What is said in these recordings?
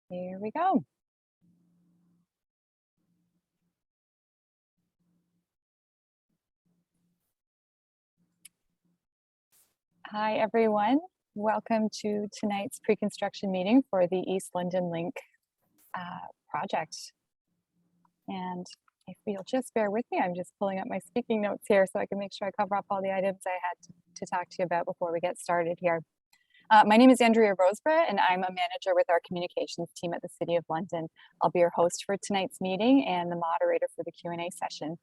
Here we go. Hi, everyone. Welcome to tonight's pre-construction meeting for the East London Link project. And if you'll just bear with me, I'm just pulling up my speaking notes here so I can make sure I cover up all the items I had to talk to you about before we get started here. My name is Andrea Roseborough, and I'm a manager with our communications team at the City of London. I'll be your host for tonight's meeting and the moderator for the Q&A session.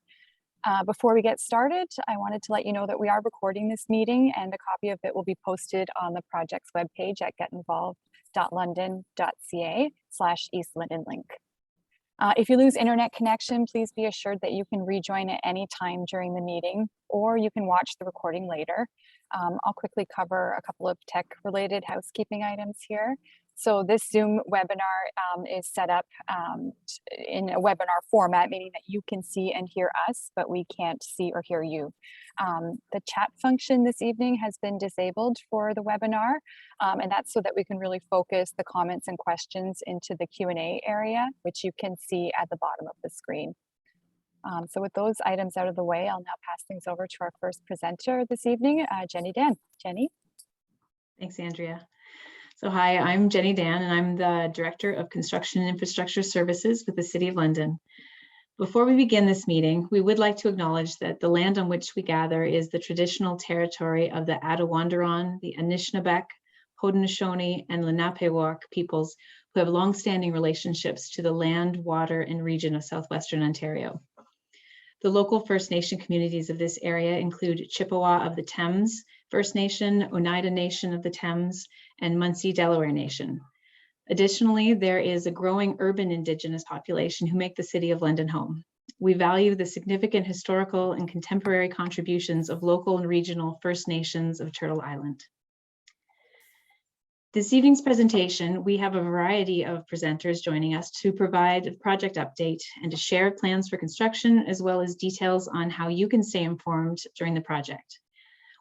Before we get started, I wanted to let you know that we are recording this meeting, and a copy of it will be posted on the project's webpage at getinvolved.london.ca/East London Link. If you lose internet connection, please be assured that you can rejoin at any time during the meeting, or you can watch the recording later. I'll quickly cover a couple of tech-related housekeeping items here. So this Zoom webinar is set up in a webinar format, meaning that you can see and hear us, but we can't see or hear you. The chat function this evening has been disabled for the webinar, and that's so that we can really focus the comments and questions into the Q&A area, which you can see at the bottom of the screen. So with those items out of the way, I'll now pass things over to our first presenter this evening, Jenny Dan. Jenny? Thanks, Andrea. So hi, I'm Jenny Dan, and I'm the Director of Construction and Infrastructure Services with the City of London. Before we begin this meeting, we would like to acknowledge that the land on which we gather is the traditional territory of the Attawandaron, the Anishinaabeg, Haudenosaunee, and Lenape peoples who have long-standing relationships to the land, water, and region of southwestern Ontario. The local First Nation communities of this area include Chippewa of the Thames First Nation, Oneida Nation of the Thames, and Munsee Delaware Nation. Additionally, there is a growing urban Indigenous population who make the City of London home. We value the significant historical and contemporary contributions of local and regional First Nations of Turtle Island. This evening's presentation, we have a variety of presenters joining us to provide a project update and to share plans for construction, as well as details on how you can stay informed during the project.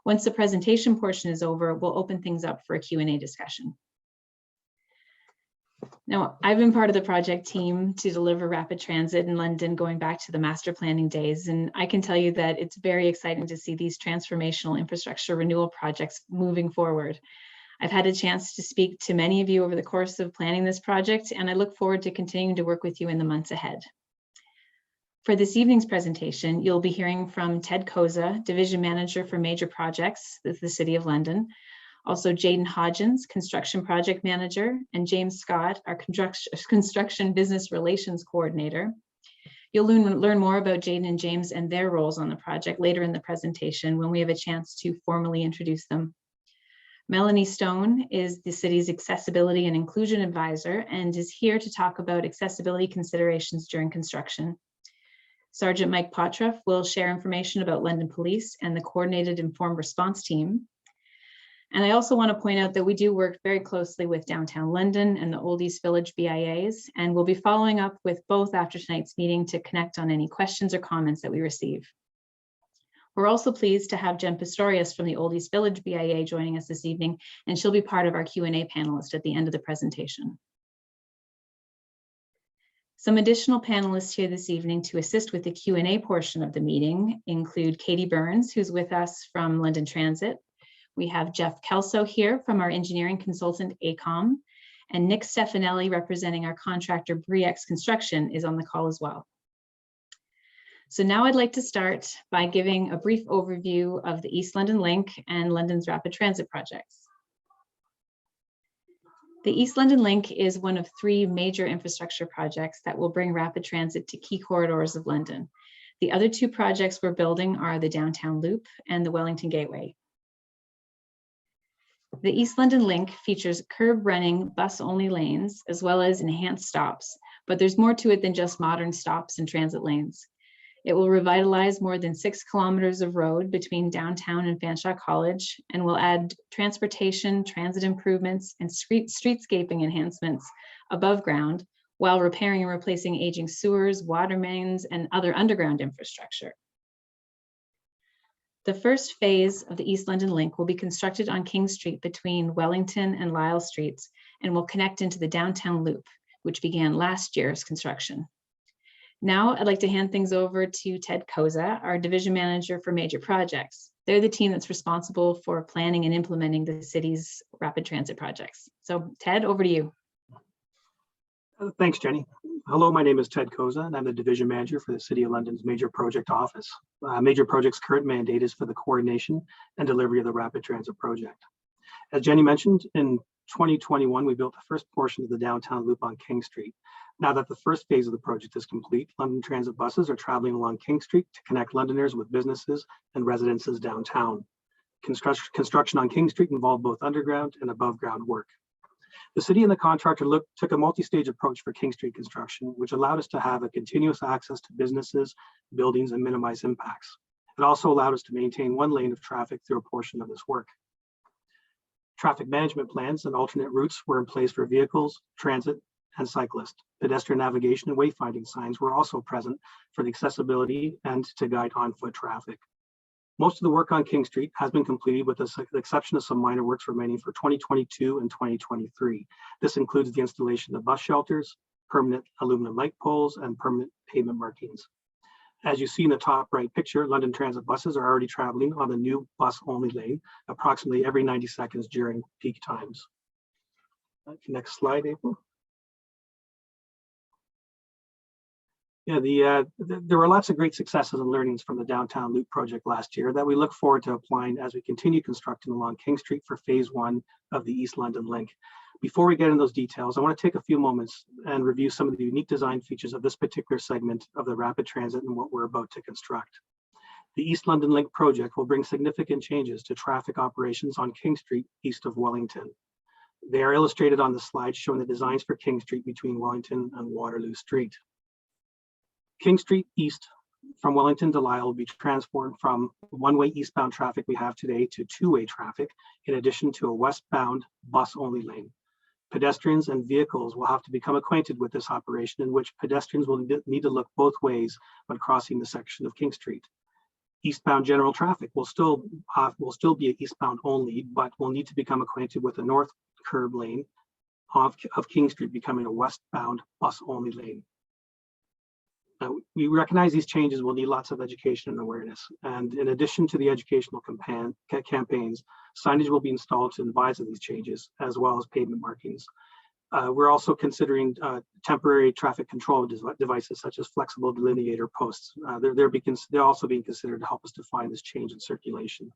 Once the presentation portion is over, we'll open things up for a Q&A discussion. Now, I've been part of the project team to deliver rapid transit in London going back to the master planning days, and I can tell you that it's very exciting to see these transformational infrastructure renewal projects moving forward. I've had a chance to speak to many of you over the course of planning this project, and I look forward to continuing to work with you in the months ahead. For this evening's presentation, you'll be hearing from Ted Koza, Division Manager for Major Projects at the City of London, also Jaden Hodgins, Construction Project Manager, and James Scott, our Construction Business Relations Coordinator. You'll learn more about Jaden and James and their roles on the project later in the presentation when we have a chance to formally introduce them. Melanie Stone is the city's Accessibility and Inclusion Advisor and is here to talk about accessibility considerations during construction. Sergeant Mike Potruff will share information about London Police and the Coordinated Informed Response Team. And I also want to point out that we do work very closely with Downtown London and the Old East Village BIAs, and we'll be following up with both after tonight's meeting to connect on any questions or comments that we receive. We're also pleased to have Jen Pistorius from the Old East Village BIA joining us this evening, and she'll be part of our Q&A panelist at the end of the presentation. Some additional panelists here this evening to assist with the Q&A portion of the meeting include Katie Burns, who's with us from London Transit. We have Jeff Kelso here from our engineering consultant, AECOM, and Nick Stefanelli, representing our contractor, Briex Construction, is on the call as well. So now I'd like to start by giving a brief overview of the East London Link and London's rapid transit projects. The East London Link is one of 3 major infrastructure projects that will bring rapid transit to key corridors of London. The other 2 projects we're building are the Downtown Loop and the Wellington Gateway. The East London Link features curb-running, bus-only lanes, as well as enhanced stops, but there's more to it than just modern stops and transit lanes. It will revitalize more than 6 kilometers of road between downtown and Fanshawe College, and will add transportation, transit improvements, and streetscaping enhancements above ground, while repairing and replacing aging sewers, water mains, and other underground infrastructure. The first phase of the East London Link will be constructed on King Street between Wellington and Lyle Streets, and will connect into the Downtown Loop, which began last year's construction. Now I'd like to hand things over to Ted Koza, our division manager for major projects. They're the team that's responsible for planning and implementing the city's rapid transit projects. So Ted, over to you. Thanks, Jenny. Hello, my name is Ted Koza, and I'm the division manager for the City of London's Major Project Office. Major Project's current mandate is for the coordination and delivery of the rapid transit project. As Jenny mentioned, in 2021, we built the first portion of the downtown loop on King Street. Now that the first phase of the project is complete, London Transit buses are traveling along King Street to connect Londoners with businesses and residences downtown. Construction on King Street involved both underground and above ground work. The city and the contractor took a multi-stage approach for King Street construction, which allowed us to have a continuous access to businesses, buildings, and minimize impacts. It also allowed us to maintain one lane of traffic through a portion of this work. Traffic management plans and alternate routes were in place for vehicles, transit, and cyclists. Pedestrian navigation and wayfinding signs were also present for the accessibility and to guide on-foot traffic. Most of the work on King Street has been completed with the exception of some minor works remaining for 2022 and 2023. This includes the installation of bus shelters, permanent aluminum light poles, and permanent pavement markings. As you see in the top right picture, London Transit buses are already traveling on the new bus-only lane approximately every 90 seconds during peak times. Next slide, April. Yeah, there were lots of great successes and learnings from the downtown loop project last year that we look forward to applying as we continue constructing along King Street for phase 1 of the East London Link. Before we get into those details, I want to take a few moments and review some of the unique design features of this particular segment of the rapid transit and what we're about to construct. The East London Link project will bring significant changes to traffic operations on King Street east of Wellington. They are illustrated on the slide showing the designs for King Street between Wellington and Waterloo Street. King Street east from Wellington to Lisle will be transformed from one-way eastbound traffic we have today to two-way traffic, in addition to a westbound bus-only lane. Pedestrians and vehicles will have to become acquainted with this operation, in which pedestrians will need to look both ways when crossing the section of King Street. Eastbound general traffic will still be eastbound only, but will need to become acquainted with the north curb lane of King Street becoming a westbound bus-only lane. We recognize these changes will need lots of education and awareness. And in addition to the educational campaigns, signage will be installed to advise of these changes, as well as pavement markings. We're also considering temporary traffic control devices, such as flexible delineator posts. They're also being considered to help us define this change in circulation.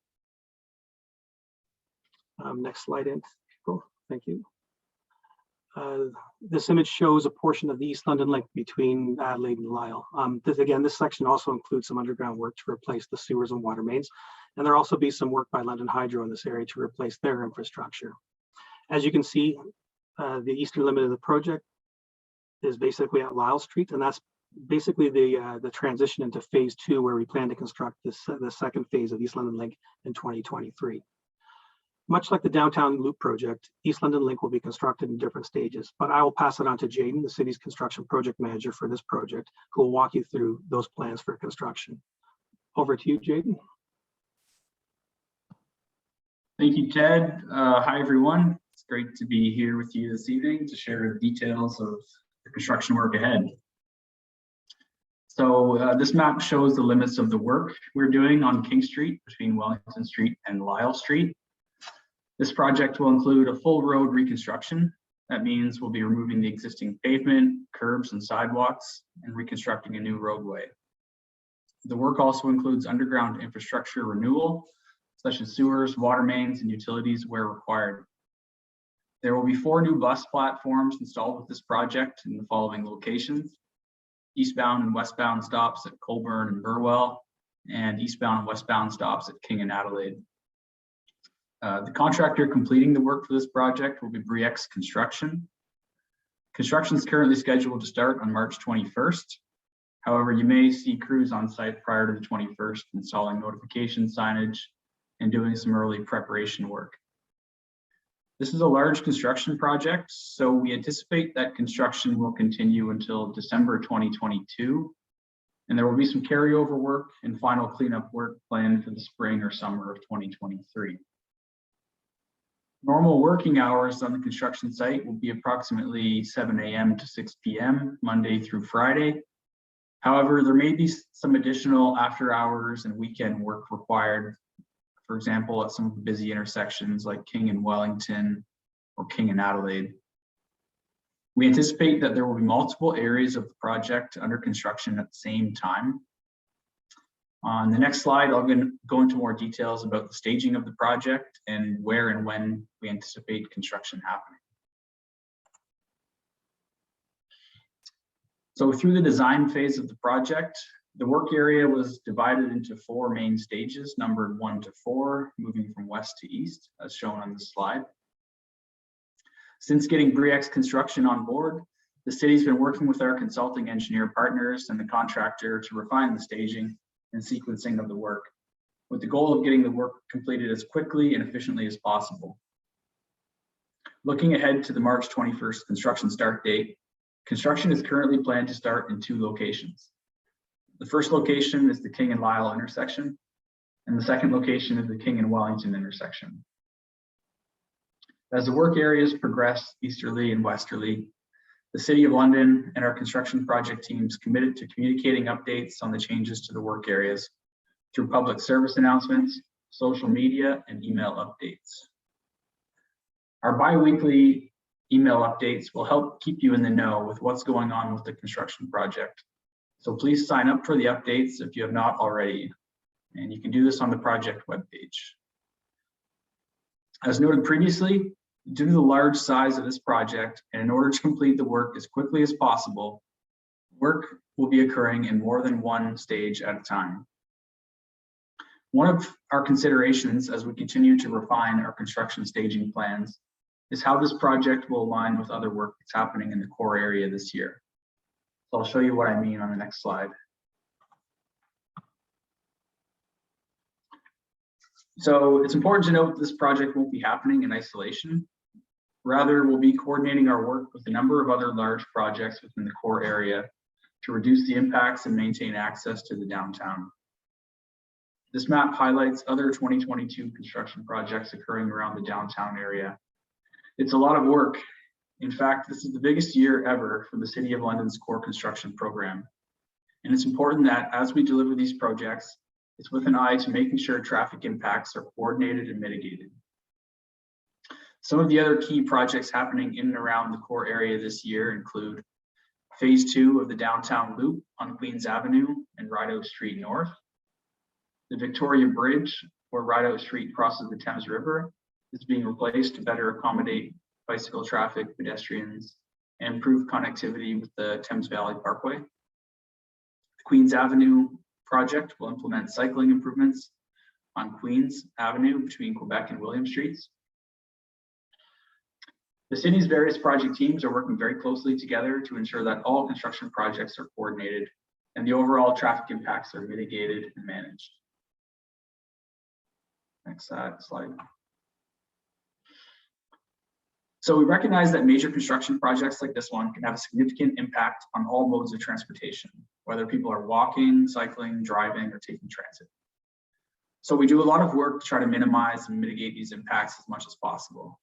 Next slide, April. Thank you. This image shows a portion of the East London Link between Adelaide and Lisle. This section also includes some underground work to replace the sewers and water mains, and there'll also be some work by London Hydro in this area to replace their infrastructure. As you can see, the eastern limit of the project is basically at Lisle Street, and that's basically the transition into phase 2, where we plan to construct the second phase of East London Link in 2023. Much like the downtown loop project, East London Link will be constructed in different stages, but I will pass it on to Jaden, the city's construction project manager for this project, who will walk you through those plans for construction. Over to you, Jaden. Thank you, Ted. Hi, everyone. It's great to be here with you this evening to share the details of the construction work ahead. So this map shows the limits of the work we're doing on King Street between Wellington Street and Lisle Street. This project will include a full road reconstruction. That means we'll be removing the existing pavement, curbs, and sidewalks and reconstructing a new roadway. The work also includes underground infrastructure renewal, such as sewers, water mains, and utilities where required. There will be 4 new bus platforms installed with this project in the following locations: eastbound and westbound stops at Colburn and Burwell, and eastbound and westbound stops at King and Adelaide. The contractor completing the work for this project will be Briex Construction. Construction is currently scheduled to start on March 21st. However, you may see crews on site prior to the 21st installing notification signage and doing some early preparation work. This is a large construction project, so we anticipate that construction will continue until December 2022, and there will be some carryover work and final cleanup work planned for the spring or summer of 2023. Normal working hours on the construction site will be approximately 7 a.m. to 6 p.m. Monday through Friday. However, there may be some additional after hours and weekend work required, for example, at some of the busy intersections like King and Wellington or King and Adelaide. We anticipate that there will be multiple areas of the project under construction at the same time. On the next slide, I'll go into more details about the staging of the project and where and when we anticipate construction happening. So through the design phase of the project, the work area was divided into 4 main stages, numbered 1 to 4, moving from west to east, as shown on this slide. Since getting Brex Construction on board, the city's been working with our consulting engineer partners and the contractor to refine the staging and sequencing of the work, with the goal of getting the work completed as quickly and efficiently as possible. Looking ahead to the March 21st construction start date, construction is currently planned to start in 2 locations. The first location is the King and Lyle intersection, and the second location is the King and Wellington intersection. As the work areas progress easterly and westerly, the City of London and our construction project teams committed to communicating updates on the changes to the work areas through public service announcements, social media, and email updates. Our bi-weekly email updates will help keep you in the know with what's going on with the construction project. So please sign up for the updates if you have not already, and you can do this on the project webpage. As noted previously, due to the large size of this project, and in order to complete the work as quickly as possible, work will be occurring in more than 1 stage at a time. One of our considerations as we continue to refine our construction staging plans is how this project will align with other work that's happening in the core area this year. So I'll show you what I mean on the next slide. So it's important to note that this project won't be happening in isolation. Rather, we'll be coordinating our work with a number of other large projects within the core area to reduce the impacts and maintain access to the downtown. This map highlights other 2022 construction projects occurring around the downtown area. It's a lot of work. In fact, this is the biggest year ever for the City of London's core construction program. And it's important that as we deliver these projects, it's with an eye to making sure traffic impacts are coordinated and mitigated. Some of the other key projects happening in and around the core area this year include Phase 2 of the downtown loop on Queens Avenue and Rideout Street North, the Victoria Bridge, where Rideout Street crosses the Thames River, is being replaced to better accommodate bicycle traffic, pedestrians, and improve connectivity with the Thames Valley Parkway. The Queens Avenue project will implement cycling improvements on Queens Avenue between Quebec and William Streets. The city's various project teams are working very closely together to ensure that all construction projects are coordinated and the overall traffic impacts are mitigated and managed. Next slide. So we recognize that major construction projects like this one can have a significant impact on all modes of transportation, whether people are walking, cycling, driving, or taking transit. So we do a lot of work to try to minimize and mitigate these impacts as much as possible.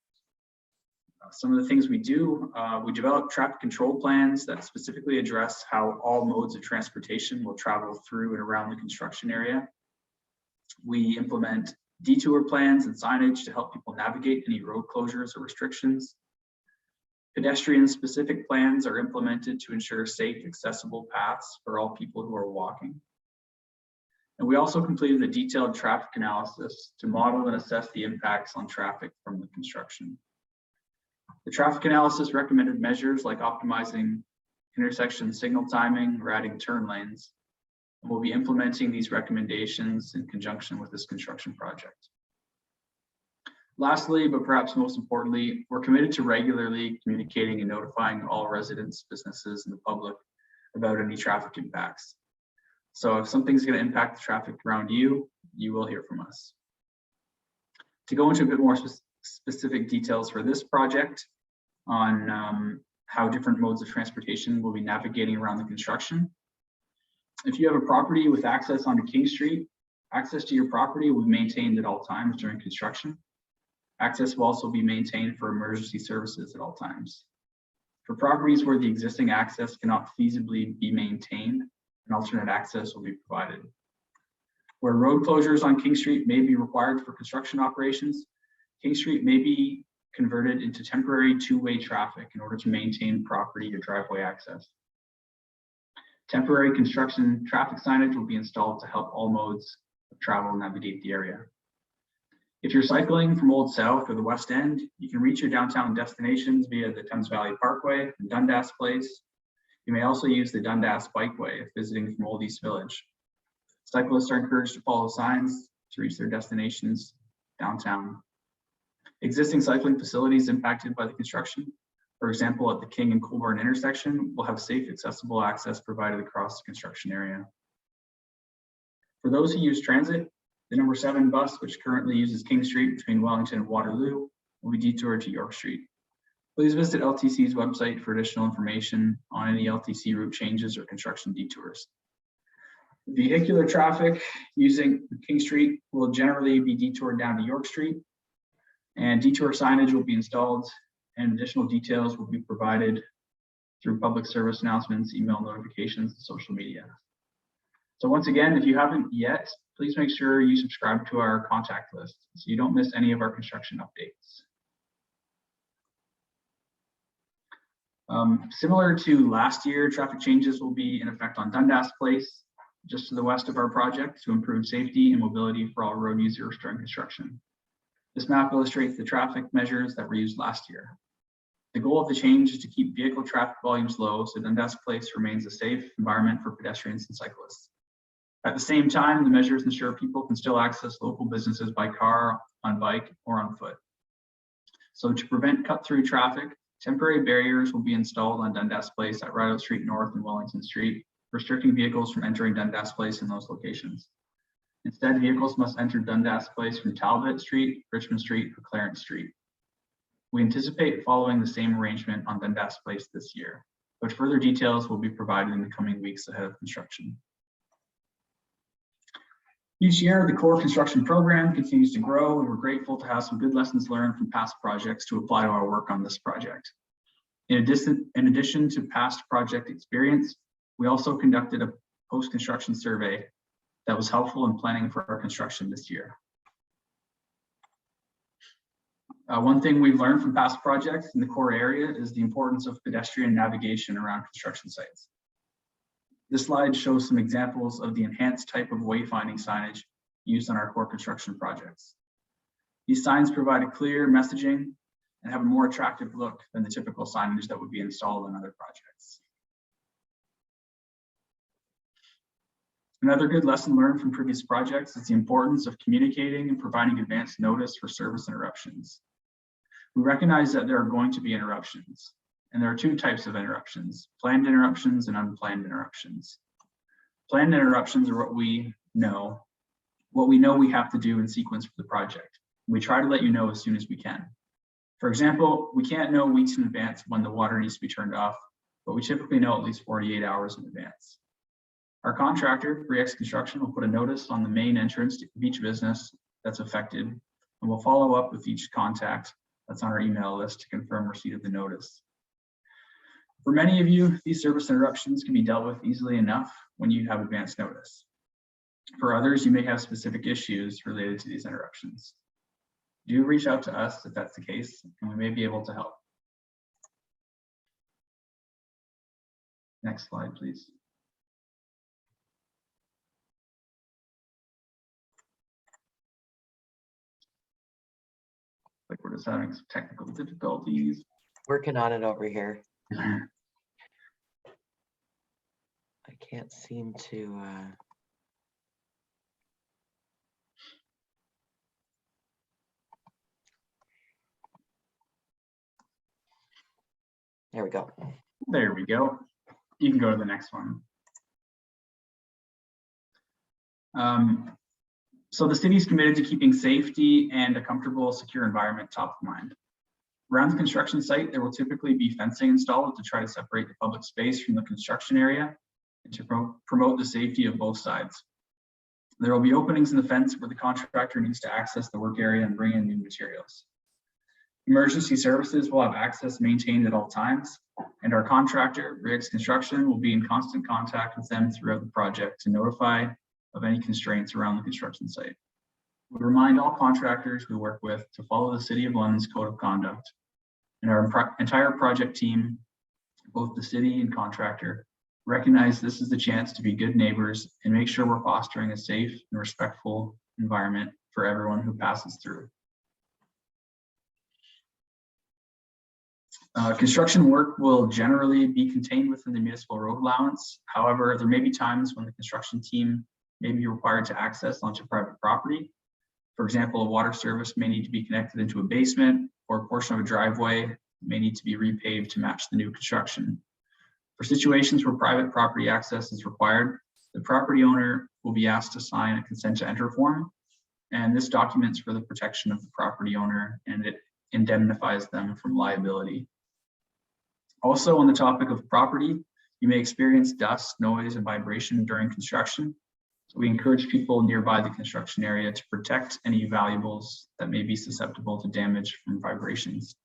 Some of the things we do, we develop traffic control plans that specifically address how all modes of transportation will travel through and around the construction area. We implement detour plans and signage to help people navigate any road closures or restrictions. Pedestrian specific plans are implemented to ensure safe, accessible paths for all people who are walking. And we also completed a detailed traffic analysis to model and assess the impacts on traffic from the construction. The traffic analysis recommended measures like optimizing intersection signal timing or adding turn lanes. And we'll be implementing these recommendations in conjunction with this construction project. Lastly, but perhaps most importantly, we're committed to regularly communicating and notifying all residents, businesses, and the public about any traffic impacts. So if something's going to impact the traffic around you, you will hear from us. To go into a bit more specific details for this project on how different modes of transportation will be navigating around the construction. If you have a property with access onto King Street, access to your property will be maintained at all times during construction. Access will also be maintained for emergency services at all times. For properties where the existing access cannot feasibly be maintained, an alternate access will be provided. Where road closures on King Street may be required for construction operations, King Street may be converted into temporary two-way traffic in order to maintain property or driveway access. Temporary construction traffic signage will be installed to help all modes of travel navigate the area. If you're cycling from Old South or the West End, you can reach your downtown destinations via the Thames Valley Parkway and Dundas Place. You may also use the Dundas Bikeway if visiting from Old East Village. Cyclists are encouraged to follow signs to reach their destinations downtown. Existing cycling facilities impacted by the construction, for example, at the King and Colburn intersection, will have safe, accessible access provided across the construction area. For those who use transit, the number 7 bus, which currently uses King Street between Wellington and Waterloo, will be detoured to York Street. Please visit LTC's website for additional information on any LTC route changes or construction detours. Vehicular traffic using King Street will generally be detoured down to York Street, and detour signage will be installed, and additional details will be provided through public service announcements, email notifications, and social media. So once again, if you haven't yet, please make sure you subscribe to our contact list so you don't miss any of our construction updates. Similar to last year, traffic changes will be in effect on Dundas Place, just to the west of our project, to improve safety and mobility for all road users during construction. This map illustrates the traffic measures that were used last year. The goal of the change is to keep vehicle traffic volumes low so Dundas Place remains a safe environment for pedestrians and cyclists. At the same time, the measures ensure people can still access local businesses by car, on bike, or on foot. So to prevent cut-through traffic, temporary barriers will be installed on Dundas Place at Rideout Street North and Wellington Street, restricting vehicles from entering Dundas Place in those locations. Instead, vehicles must enter Dundas Place from Talbot Street, Richmond Street, or Clarence Street. We anticipate following the same arrangement on Dundas Place this year, but further details will be provided in the coming weeks ahead of construction. Each year, the core construction program continues to grow, and we're grateful to have some good lessons learned from past projects to apply to our work on this project. In addition to past project experience, we also conducted a post-construction survey that was helpful in planning for our construction this year. One thing we've learned from past projects in the core area is the importance of pedestrian navigation around construction sites. This slide shows some examples of the enhanced type of wayfinding signage used on our core construction projects. These signs provide a clear messaging and have a more attractive look than the typical signage that would be installed on other projects. Another good lesson learned from previous projects is the importance of communicating and providing advance notice for service interruptions. We recognize that there are going to be interruptions, and there are 2 types of interruptions: planned interruptions and unplanned interruptions. Planned interruptions are what we know we have to do in sequence for the project. We try to let you know as soon as we can. For example, we can't know weeks in advance when the water needs to be turned off, but we typically know at least 48 hours in advance. Our contractor, Reconstruction, will put a notice on the main entrance to each business that's affected, and we'll follow up with each contact that's on our email list to confirm receipt of the notice. For many of you, these service interruptions can be dealt with easily enough when you have advance notice. For others, you may have specific issues related to these interruptions. Do reach out to us if that's the case, and we may be able to help. Next slide, please. Like we're just having some technical difficulties. Working on it over here. I can't seem to. There we go. There we go. You can go to the next one. So the city is committed to keeping safety and a comfortable, secure environment top of mind. Around the construction site, there will typically be fencing installed to try to separate the public space from the construction area and to promote the safety of both sides. There will be openings in the fence where the contractor needs to access the work area and bring in new materials. Emergency services will have access maintained at all times, and our contractor, Reconstruction, will be in constant contact with them throughout the project to notify of any constraints around the construction site. We remind all contractors we work with to follow the City of London's Code of Conduct, and our entire project team, both the city and contractor, recognize this is the chance to be good neighbors and make sure we're fostering a safe and respectful environment for everyone who passes through. Construction work will generally be contained within the municipal road allowance. However, there may be times when the construction team may be required to access onto private property. For example, a water service may need to be connected into a basement, or a portion of a driveway may need to be repaved to match the new construction. For situations where private property access is required, the property owner will be asked to sign a consent to enter form, and this documents for the protection of the property owner, and it indemnifies them from liability. Also, on the topic of property, you may experience dust, noise, and vibration during construction. So we encourage people nearby the construction area to protect any valuables that may be susceptible to damage from vibrations.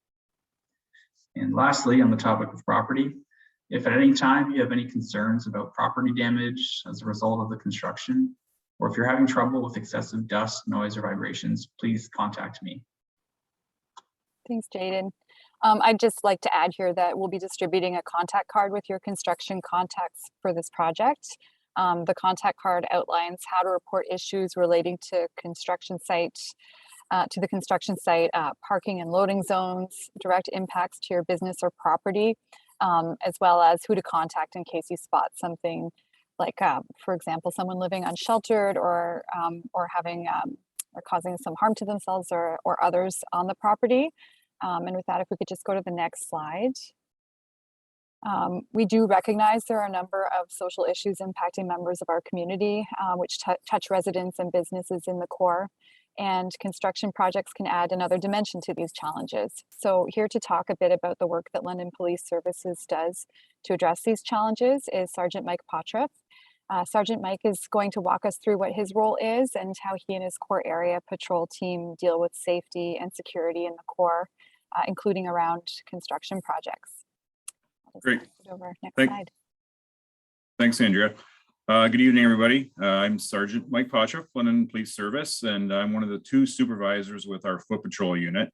And lastly, on the topic of property, if at any time you have any concerns about property damage as a result of the construction, or if you're having trouble with excessive dust, noise, or vibrations, please contact me. Thanks, Jaden. I'd just like to add here that we'll be distributing a contact card with your construction contacts for this project. The contact card outlines how to report issues relating to the construction site, parking and loading zones, direct impacts to your business or property, as well as who to contact in case you spot something like, for example, someone living unsheltered or having or causing some harm to themselves or others on the property. And with that, if we could just go to the next slide. We do recognize there are a number of social issues impacting members of our community, which touch residents and businesses in the core, and construction projects can add another dimension to these challenges. So here to talk a bit about the work that London Police Services does to address these challenges is Sergeant Mike Potroff. Sergeant Mike is going to walk us through what his role is and how he and his core area patrol team deal with safety and security in the core, including around construction projects. Great. Next slide. Thanks, Andrea. Good evening, everybody. I'm Sergeant Mike Potroff, London Police Service, and I'm one of the 2 supervisors with our foot patrol unit.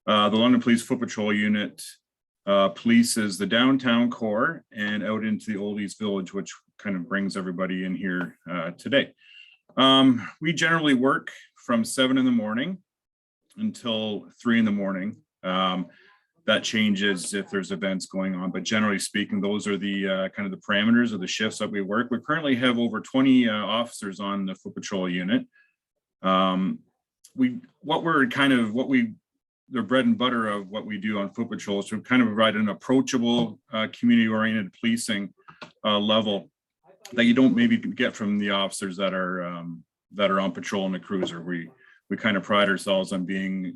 The London Police Foot Patrol Unit polices the downtown core and out into the Old East Village, which kind of brings everybody in here today. We generally work from 7 in the morning until 3 in the morning. That changes if there's events going on, but generally speaking, those are the kind of the parameters of the shifts that we work. We currently have over 20 officers on the foot patrol unit. The bread and butter of what we do on foot patrol is to kind of provide an approachable, community-oriented policing level that you don't maybe get from the officers that are on patrol in the cruiser. We kind of pride ourselves on being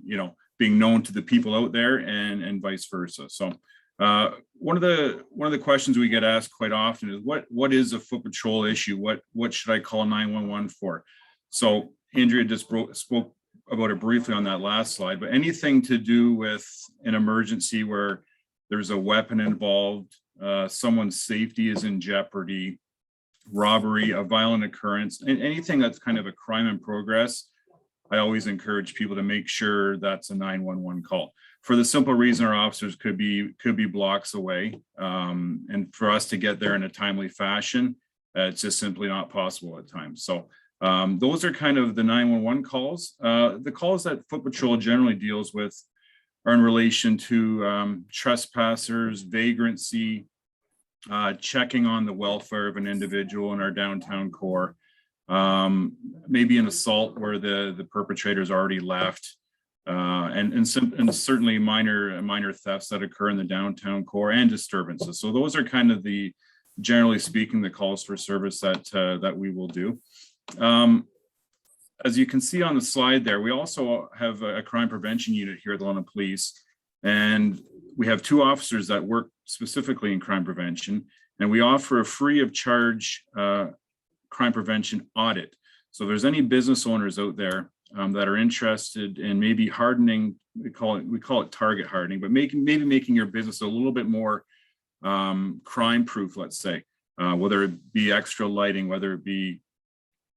known to the people out there and vice versa. So one of the questions we get asked quite often is what is a foot patrol issue? What should I call 911 for? So Andrea just spoke about it briefly on that last slide, but anything to do with an emergency where there's a weapon involved, someone's safety is in jeopardy, robbery, a violent occurrence, and anything that's kind of a crime in progress, I always encourage people to make sure that's a 911 call. For the simple reason our officers could be blocks away, and for us to get there in a timely fashion, it's just simply not possible at times. So those are kind of the 911 calls. The calls that Foot Patrol generally deals with are in relation to trespassers, vagrancy, checking on the welfare of an individual in our downtown core, maybe an assault where the perpetrator's already left, and certainly minor thefts that occur in the downtown core and disturbances. So those are kind of generally speaking, the calls for service that we will do. As you can see on the slide there, we also have a crime prevention unit here at the London Police, and we have 2 officers that work specifically in crime prevention, and we offer a free of charge crime prevention audit. So if there's any business owners out there that are interested in maybe hardening, we call it target hardening, but maybe making your business a little bit more crime proof, let's say, whether it be extra lighting, whether it be,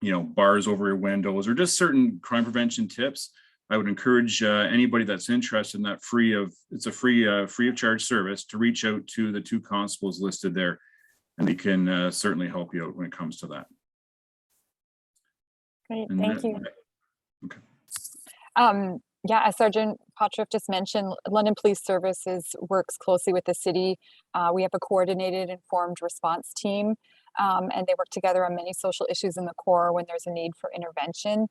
you know, bars over your windows, or just certain crime prevention tips. I would encourage anybody that's interested in that it's a free of charge service to reach out to the 2 constables listed there, and they can certainly help you out when it comes to that. Great, And thank you. Okay. Yeah, as Sergeant Pottruff just mentioned, London Police Services works closely with the city. We have a coordinated informed response team, and they work together on many social issues in the core when there's a need for intervention.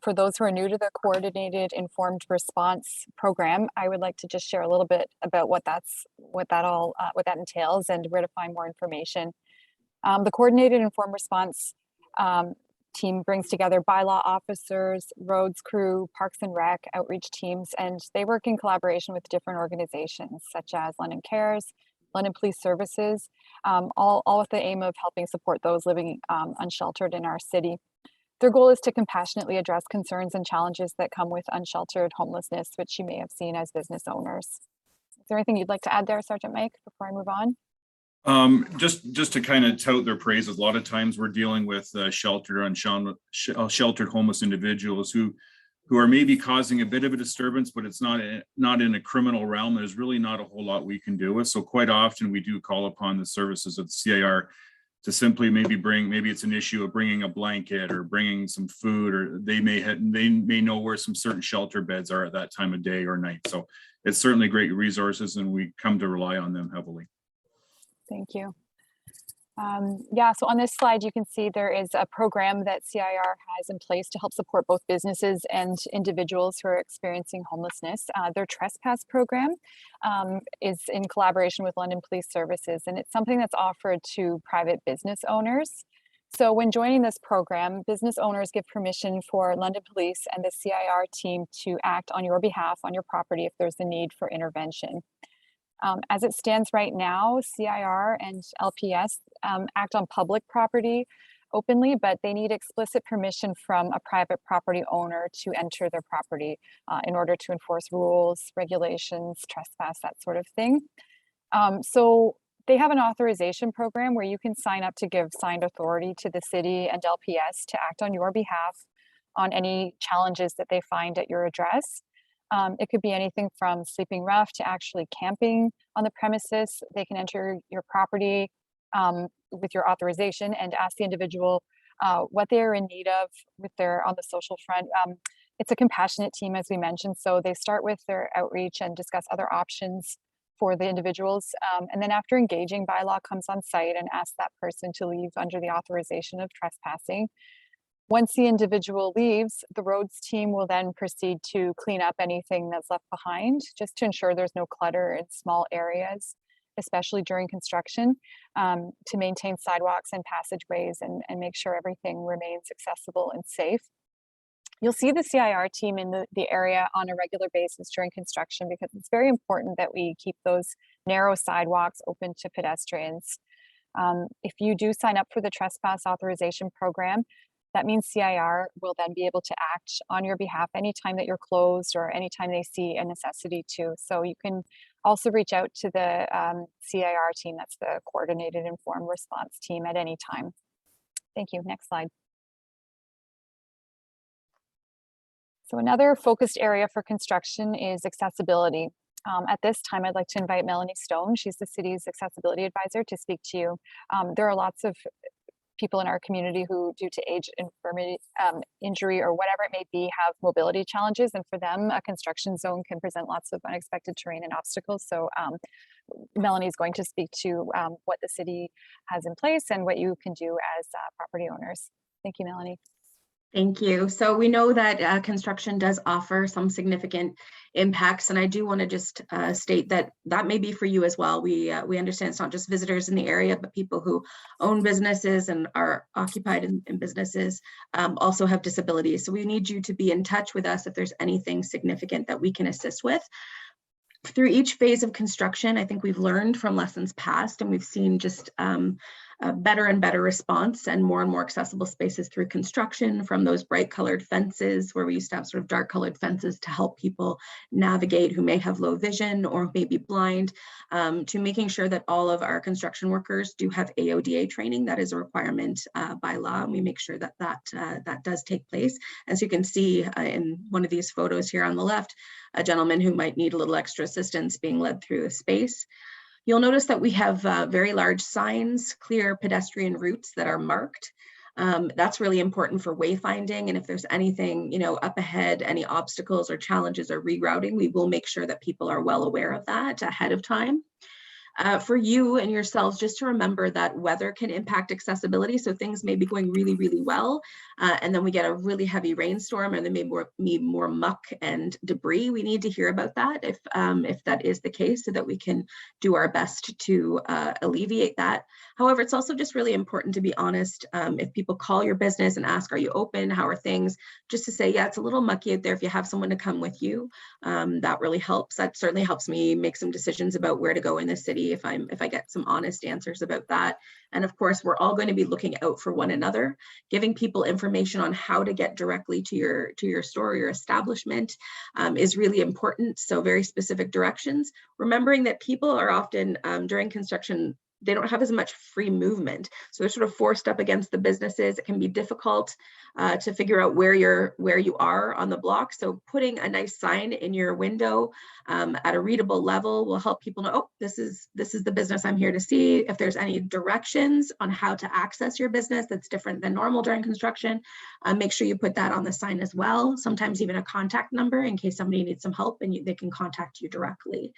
For those who are new to the coordinated informed response program, I would like to just share a little bit about what that entails and where to find more information. The coordinated informed response team brings together bylaw officers, roads crew, parks and rec, outreach teams, and they work in collaboration with different organizations such as London Cares, London Police Services, all with the aim of helping support those living unsheltered in our city. Their goal is to compassionately address concerns and challenges that come with unsheltered homelessness, which you may have seen as business owners. Is there anything you'd like to add there, Sergeant Mike, before I move on? Just to kind of tout their praises, a lot of times we're dealing with sheltered homeless individuals who are maybe causing a bit of a disturbance, but it's not in a criminal realm. There's really not a whole lot we can do with. So quite often we do call upon the services of the CIR to simply maybe it's an issue of bringing a blanket or bringing some food, or they may know where some certain shelter beds are at that time of day or night. So it's certainly great resources, and we come to rely on them heavily. Thank you. Yeah, so on this slide, you can see there is a program that CIR has in place to help support both businesses and individuals who are experiencing homelessness. Their Trespass Program is in collaboration with London Police Services, and it's something that's offered to private business owners. So when joining this program, business owners give permission for London Police and the CIR team to act on your behalf on your property if there's a need for intervention. As it stands right now, CIR and LPS act on public property openly, but they need explicit permission from a private property owner to enter their property in order to enforce rules, regulations, trespass, that sort of thing. So they have an authorization program where you can sign up to give signed authority to the city and LPS to act on your behalf on any challenges that they find at your address. It could be anything from sleeping rough to actually camping on the premises. They can enter your property with your authorization and ask the individual what they're in need of on the social front. It's a compassionate team, as we mentioned, so they start with their outreach and discuss other options for the individuals. And then after engaging, bylaw comes on site and asks that person to leave under the authorization of trespassing. Once the individual leaves, the roads team will then proceed to clean up anything that's left behind, just to ensure there's no clutter in small areas, especially during construction, to maintain sidewalks and passageways and make sure everything remains accessible and safe. You'll see the CIR team in the area on a regular basis during construction, because it's very important that we keep those narrow sidewalks open to pedestrians. If you do sign up for the Trespass Authorization Program, that means CIR will then be able to act on your behalf anytime that you're closed or anytime they see a necessity to. So you can also reach out to the CIR team, that's the Coordinated Informed Response team, at any time. Thank you. Next slide. So another focused area for construction is accessibility. At this time, I'd like to invite Melanie Stone. She's the city's accessibility advisor to speak to you. There are lots of people in our community who, due to age, infirmity, injury, or whatever it may be, have mobility challenges. And for them, a construction zone can present lots of unexpected terrain and obstacles. So Melanie is going to speak to what the city has in place and what you can do as property owners. Thank you, Melanie. Thank you. So we know that construction does offer some significant impacts, and I do want to just state that may be for you as well. We understand it's not just visitors in the area, but people who own businesses and are occupied in businesses also have disabilities. So we need you to be in touch with us if there's anything significant that we can assist with. Through each phase of construction, I think we've learned from lessons past, and we've seen just better and better response and more accessible spaces through construction, from those bright colored fences where we used to have sort of dark colored fences to help people navigate who may have low vision or may be blind, to making sure that all of our construction workers do have AODA training. That is a requirement by law, and we make sure that that does take place. As you can see in one of these photos here on the left, a gentleman who might need a little extra assistance being led through a space. You'll notice that we have very large signs, clear pedestrian routes that are marked. That's really important for wayfinding. And if there's anything, up ahead, any obstacles or challenges or rerouting, we will make sure that people are well aware of that ahead of time. For you and yourselves, just to remember that weather can impact accessibility. So things may be going really, really well, and then we get a really heavy rainstorm and there may be more muck and debris. We need to hear about that if that is the case, so that we can do our best to alleviate that. However, it's also just really important to be honest. If people call your business and ask, are you open? How are things? Just to say, yeah, it's a little mucky out there. If you have someone to come with you, that really helps. That certainly helps me make some decisions about where to go in the city if I get some honest answers about that. And of course, we're all going to be looking out for one another, giving people information on how to get directly to your store or your establishment is really important. So very specific directions, remembering that people are often during construction, they don't have as much free movement. So they're sort of forced up against the businesses. It can be difficult to figure out where you are on the block. So putting a nice sign in your window at a readable level will help people know, oh, this is the business I'm here to see. If there's any directions on how to access your business that's different than normal during construction, make sure you put that on the sign as well. Sometimes even a contact number in case somebody needs some help and they can contact you directly.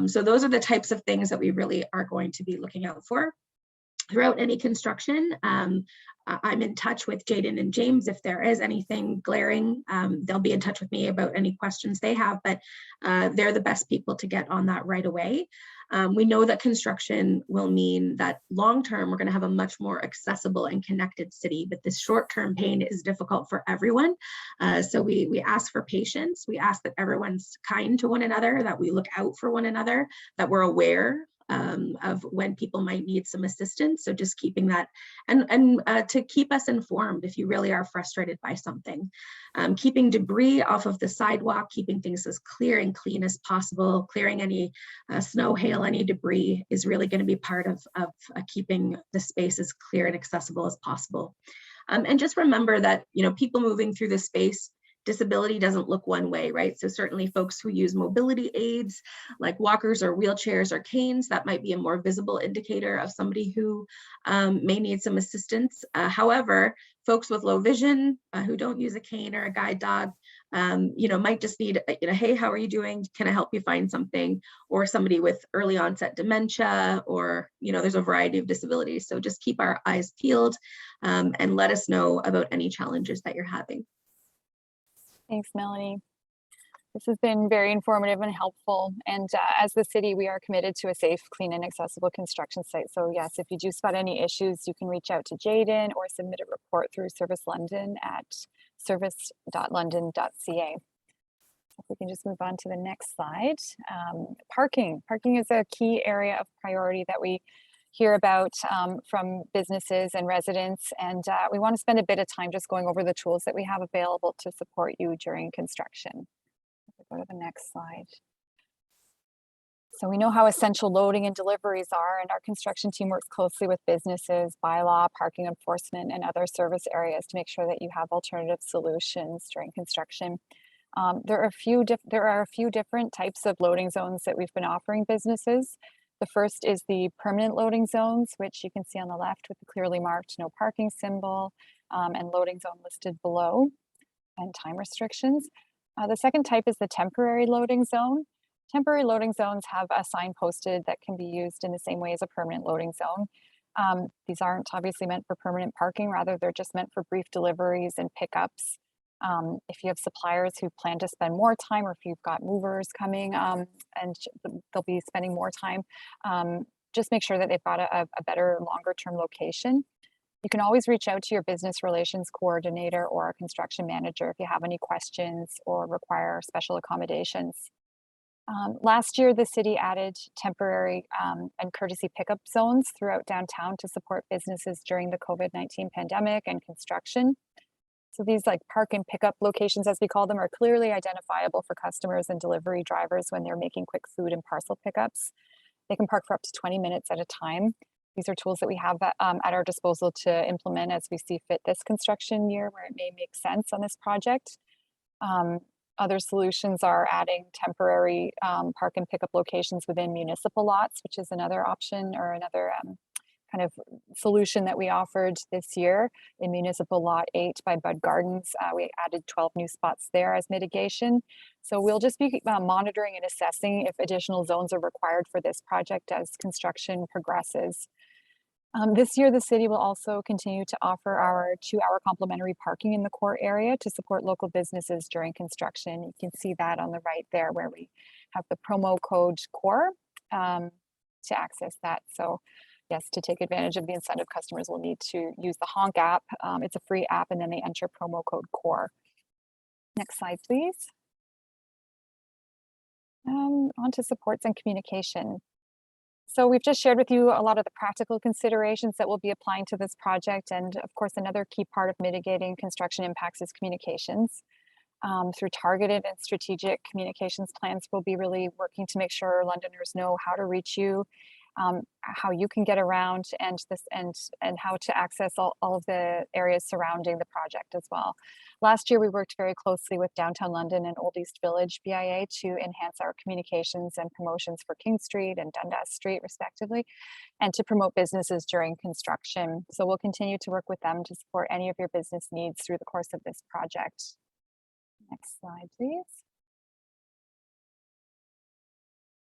So those are the types of things that we really are going to be looking out for throughout any construction. I'm in touch with Jaden and James. If there is anything glaring, they'll be in touch with me about any questions they have, but they're the best people to get on that right away. We know that construction will mean that long-term, we're going to have a much more accessible and connected city, but this short-term pain is difficult for everyone. So we ask for patience. We ask that everyone's kind to one another, that we look out for one another, that we're aware of when people might need some assistance. So just keeping that and to keep us informed if you really are frustrated by something. Keeping debris off of the sidewalk, keeping things as clear and clean as possible, clearing any snow, hail, any debris is really going to be part of keeping the space as clear and accessible as possible. And just remember that, people moving through the space, disability doesn't look one way, right? So certainly folks who use mobility aids like walkers or wheelchairs or canes, that might be a more visible indicator of somebody who may need some assistance. However, folks with low vision who don't use a cane or a guide dog, might just need, hey, how are you doing? Can I help you find something? Or somebody with early onset dementia, or, there's a variety of disabilities. So just keep our eyes peeled and let us know about any challenges that you're having. Thanks, Melanie. This has been very informative and helpful. And as the city, we are committed to a safe, clean, and accessible construction site. So yes, if you do spot any issues, you can reach out to Jaden or submit a report through Service London at service.london.ca. If we can just move on to the next slide. Parking. Parking is a key area of priority that we hear about from businesses and residents, and we want to spend a bit of time just going over the tools that we have available to support you during construction. Go to the next slide. So we know how essential loading and deliveries are, and our construction team works closely with businesses, bylaw, parking enforcement, and other service areas to make sure that you have alternative solutions during construction. There are a few different types of loading zones that we've been offering businesses. The first is the permanent loading zones, which you can see on the left with the clearly marked no parking symbol and loading zone listed below, and time restrictions. The second type is the temporary loading zone. Temporary loading zones have a sign posted that can be used in the same way as a permanent loading zone. These aren't obviously meant for permanent parking, rather they're just meant for brief deliveries and pickups. If you have suppliers who plan to spend more time, or if you've got movers coming and they'll be spending more time, just make sure that they've got a better longer term location. You can always reach out to your business relations coordinator or a construction manager if you have any questions or require special accommodations. Last year, the city added temporary and courtesy pickup zones throughout downtown to support businesses during the COVID-19 pandemic and construction. So these like park and pickup locations, as we call them, are clearly identifiable for customers and delivery drivers when they're making quick food and parcel pickups. They can park for up to 20 minutes at a time. These are tools that we have at our disposal to implement as we see fit this construction year where it may make sense on this project. Other solutions are adding temporary park and pickup locations within municipal lots, which is another option or another kind of solution that we offered this year in Municipal Lot 8 by Bud Gardens. We added 12 new spots there as mitigation. So we'll just be monitoring and assessing if additional zones are required for this project as construction progresses. This year, the city will also continue to offer our 2-hour complimentary parking in the core area to support local businesses during construction. You can see that on the right there where we have the promo code CORE to access that. So yes, to take advantage of the incentive, customers will need to use the Honk app. It's a free app, and then they enter promo code CORE. Next slide, please. On to supports and communication. So we've just shared with you a lot of the practical considerations that we'll be applying to this project. And of course, another key part of mitigating construction impacts is communications. Through targeted and strategic communications plans, we'll be really working to make sure Londoners know how to reach you, how you can get around, and how to access all of the areas surrounding the project as well. Last year, we worked very closely with Downtown London and Old East Village BIA to enhance our communications and promotions for King Street and Dundas Street, respectively, and to promote businesses during construction. So we'll continue to work with them to support any of your business needs through the course of this project. Next slide, please.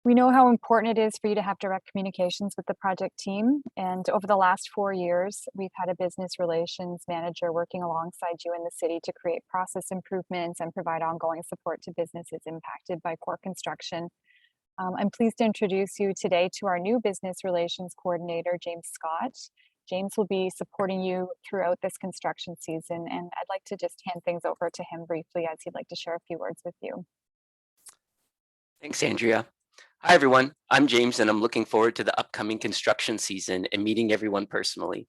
We know how important it is for you to have direct communications with the project team. And over the last 4 years, we've had a business relations manager working alongside you in the city to create process improvements and provide ongoing support to businesses impacted by core construction. I'm pleased to introduce you today to our new business relations coordinator, James Scott. James will be supporting you throughout this construction season, and I'd like to just hand things over to him briefly as he'd like to share a few words with you. Thanks, Andrea. Hi, everyone. I'm James, and I'm looking forward to the upcoming construction season and meeting everyone personally.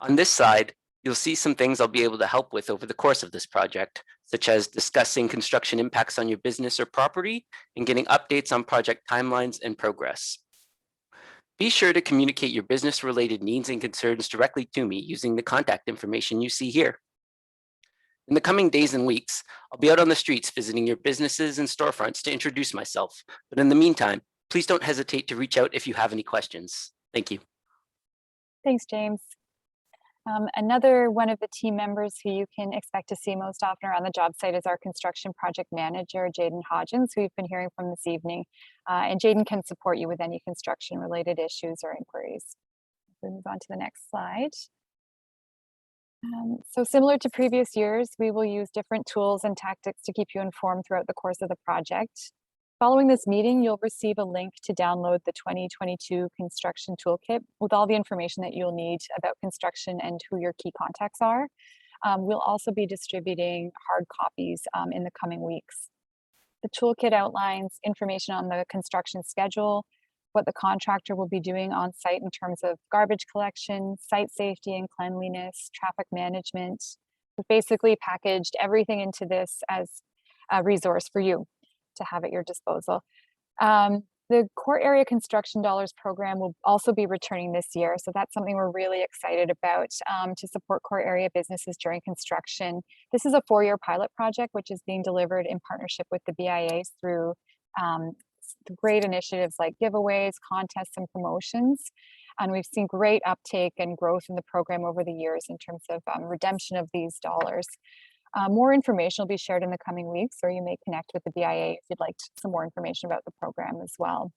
On this side, you'll see some things I'll be able to help with over the course of this project, such as discussing construction impacts on your business or property and getting updates on project timelines and progress. Be sure to communicate your business-related needs and concerns directly to me using the contact information you see here. In the coming days and weeks, I'll be out on the streets visiting your businesses and storefronts to introduce myself. But in the meantime, please don't hesitate to reach out if you have any questions. Thank you. Thanks, James. Another one of the team members who you can expect to see most often around the job site is our construction project manager, Jaden Hodgins, who we've been hearing from this evening. And Jaden can support you with any construction related issues or inquiries. We'll move on to the next slide. So similar to previous years, we will use different tools and tactics to keep you informed throughout the course of the project. Following this meeting, you'll receive a link to download the 2022 Construction Toolkit with all the information that you'll need about construction and who your key contacts are. We'll also be distributing hard copies in the coming weeks. The toolkit outlines information on the construction schedule, what the contractor will be doing on site in terms of garbage collection, site safety and cleanliness, traffic management. We've basically packaged everything into this as a resource for you to have at your disposal. The Core Area Construction Dollars program will also be returning this year. So that's something we're really excited about to support core area businesses during construction. This is a 4-year pilot project, which is being delivered in partnership with the BIAs through great initiatives like giveaways, contests, and promotions. And we've seen great uptake and growth in the program over the years in terms of redemption of these dollars. More information will be shared in the coming weeks, or you may connect with the BIA if you'd like some more information about the program as well.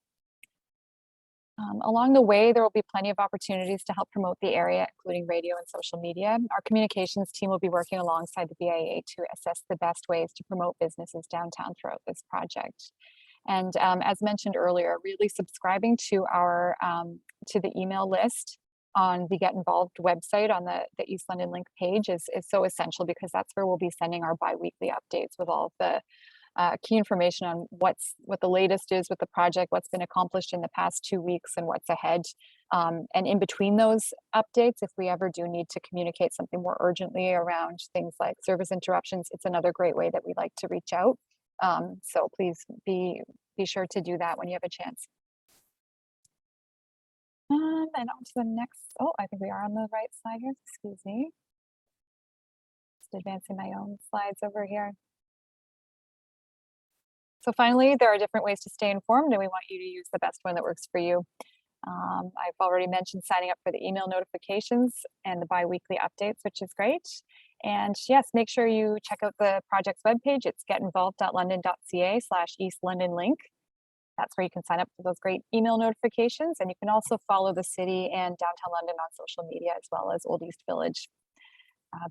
Along the way, there will be plenty of opportunities to help promote the area, including radio and social media. Our communications team will be working alongside the BIA to assess the best ways to promote businesses downtown throughout this project. And as mentioned earlier, really subscribing to our to the email list on the Get Involved website on the East London Link page is so essential, because that's where we'll be sending our bi-weekly updates with all of the key information on what the latest is with the project, what's been accomplished in the past 2 weeks, and what's ahead. And in between those updates, if we ever do need to communicate something more urgently around things like service interruptions, it's another great way that we like to reach out. So please be sure to do that when you have a chance. And on to the next. Oh, I think we are on the right side here. Excuse me. Just advancing my own slides over here. So finally, there are different ways to stay informed, and we want you to use the best one that works for you. I've already mentioned signing up for the email notifications and the bi-weekly updates, which is great. And yes, make sure you check out the project's webpage. It's getinvolved.london.ca/East London link. That's where you can sign up for those great email notifications. And you can also follow the city and downtown London on social media, as well as Old East Village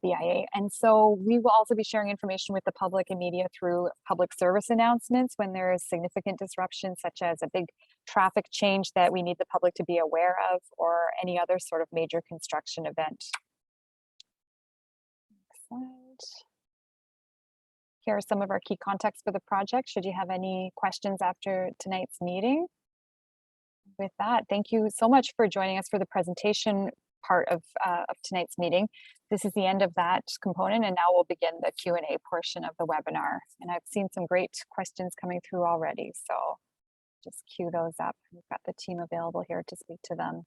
BIA. And so we will also be sharing information with the public and media through public service announcements when there is significant disruption, such as a big traffic change that we need the public to be aware of, or any other sort of major construction event. Next slide. Here are some of our key contacts for the project, should you have any questions after tonight's meeting. With that, thank you so much for joining us for the presentation part of tonight's meeting. This is the end of that component, and now we'll begin the Q&A portion of the webinar. And I've seen some great questions coming through already, so just queue those up. We've got the team available here to speak to them.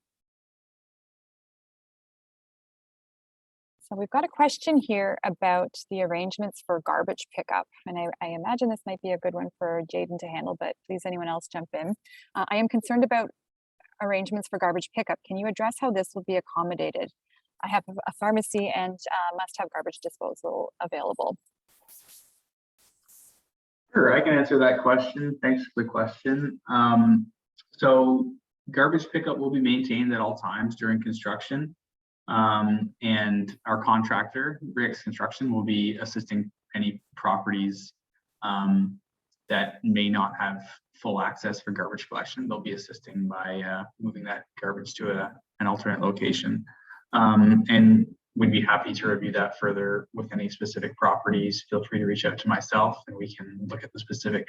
So we've got a question here about the arrangements for garbage pickup. And I imagine this might be a good one for Jaden to handle, but please anyone else jump in. I am concerned about arrangements for garbage pickup. Can you address how this will be accommodated? I have a pharmacy and must have garbage disposal available. Sure, I can answer that question. Thanks for the question. So garbage pickup will be maintained at all times during construction. And our contractor, Reconstruction, will be assisting any properties that may not have full access for garbage collection. They'll be assisting by moving that garbage to an alternate location. And we'd be happy to review that further with any specific properties. Feel free to reach out to myself and we can look at the specific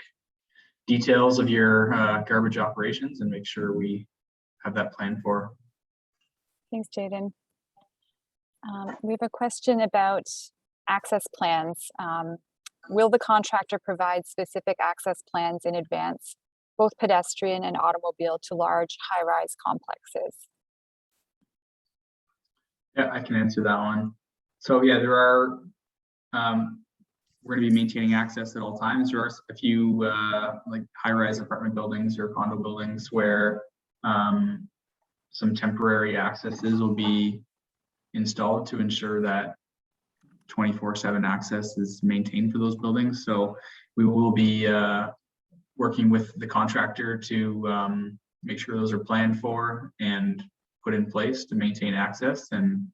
details of your garbage operations and make sure we have that planned for. Thanks, Jaden. We have a question about access plans. Will the contractor provide specific access plans in advance, both pedestrian and automobile, to large high-rise complexes? Yeah, I can answer that one. So yeah, there are, we're going to be maintaining access at all times. There are a few like high-rise apartment buildings or condo buildings where some temporary accesses will be installed to ensure that 24/7 access is maintained for those buildings. So we will be working with the contractor to make sure those are planned for and put in place to maintain access. And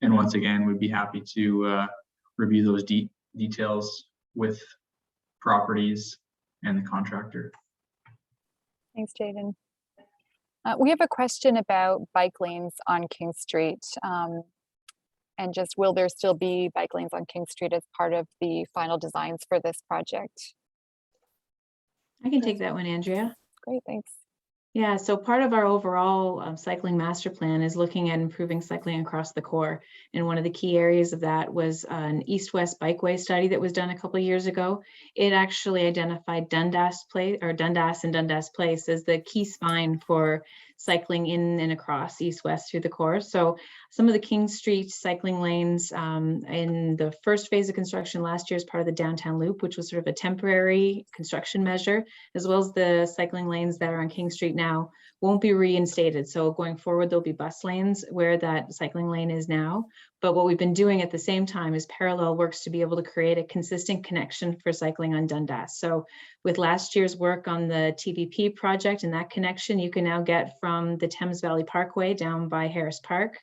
once again, we'd be happy to review those details with properties and the contractor. Thanks, Jaden. We have a question about bike lanes on King Street. And just, will there still be bike lanes on King Street as part of the final designs for this project? I can take that one, Andrea. Great, thanks. Yeah, so part of our overall cycling master plan is looking at improving cycling across the core. And one of the key areas of that was an east-west bikeway study that was done a couple of years ago. It actually identified Dundas and Dundas Place as the key spine for cycling in and across east-west through the core. So some of the King Street cycling lanes in the first phase of construction last year as part of the downtown loop, which was sort of a temporary construction measure, as well as the cycling lanes that are on King Street now, won't be reinstated. So going forward, there'll be bus lanes where that cycling lane is now. But what we've been doing at the same time is parallel works to be able to create a consistent connection for cycling on Dundas. So with last year's work on the TVP project and that connection, you can now get from the Thames Valley Parkway down by Harris Park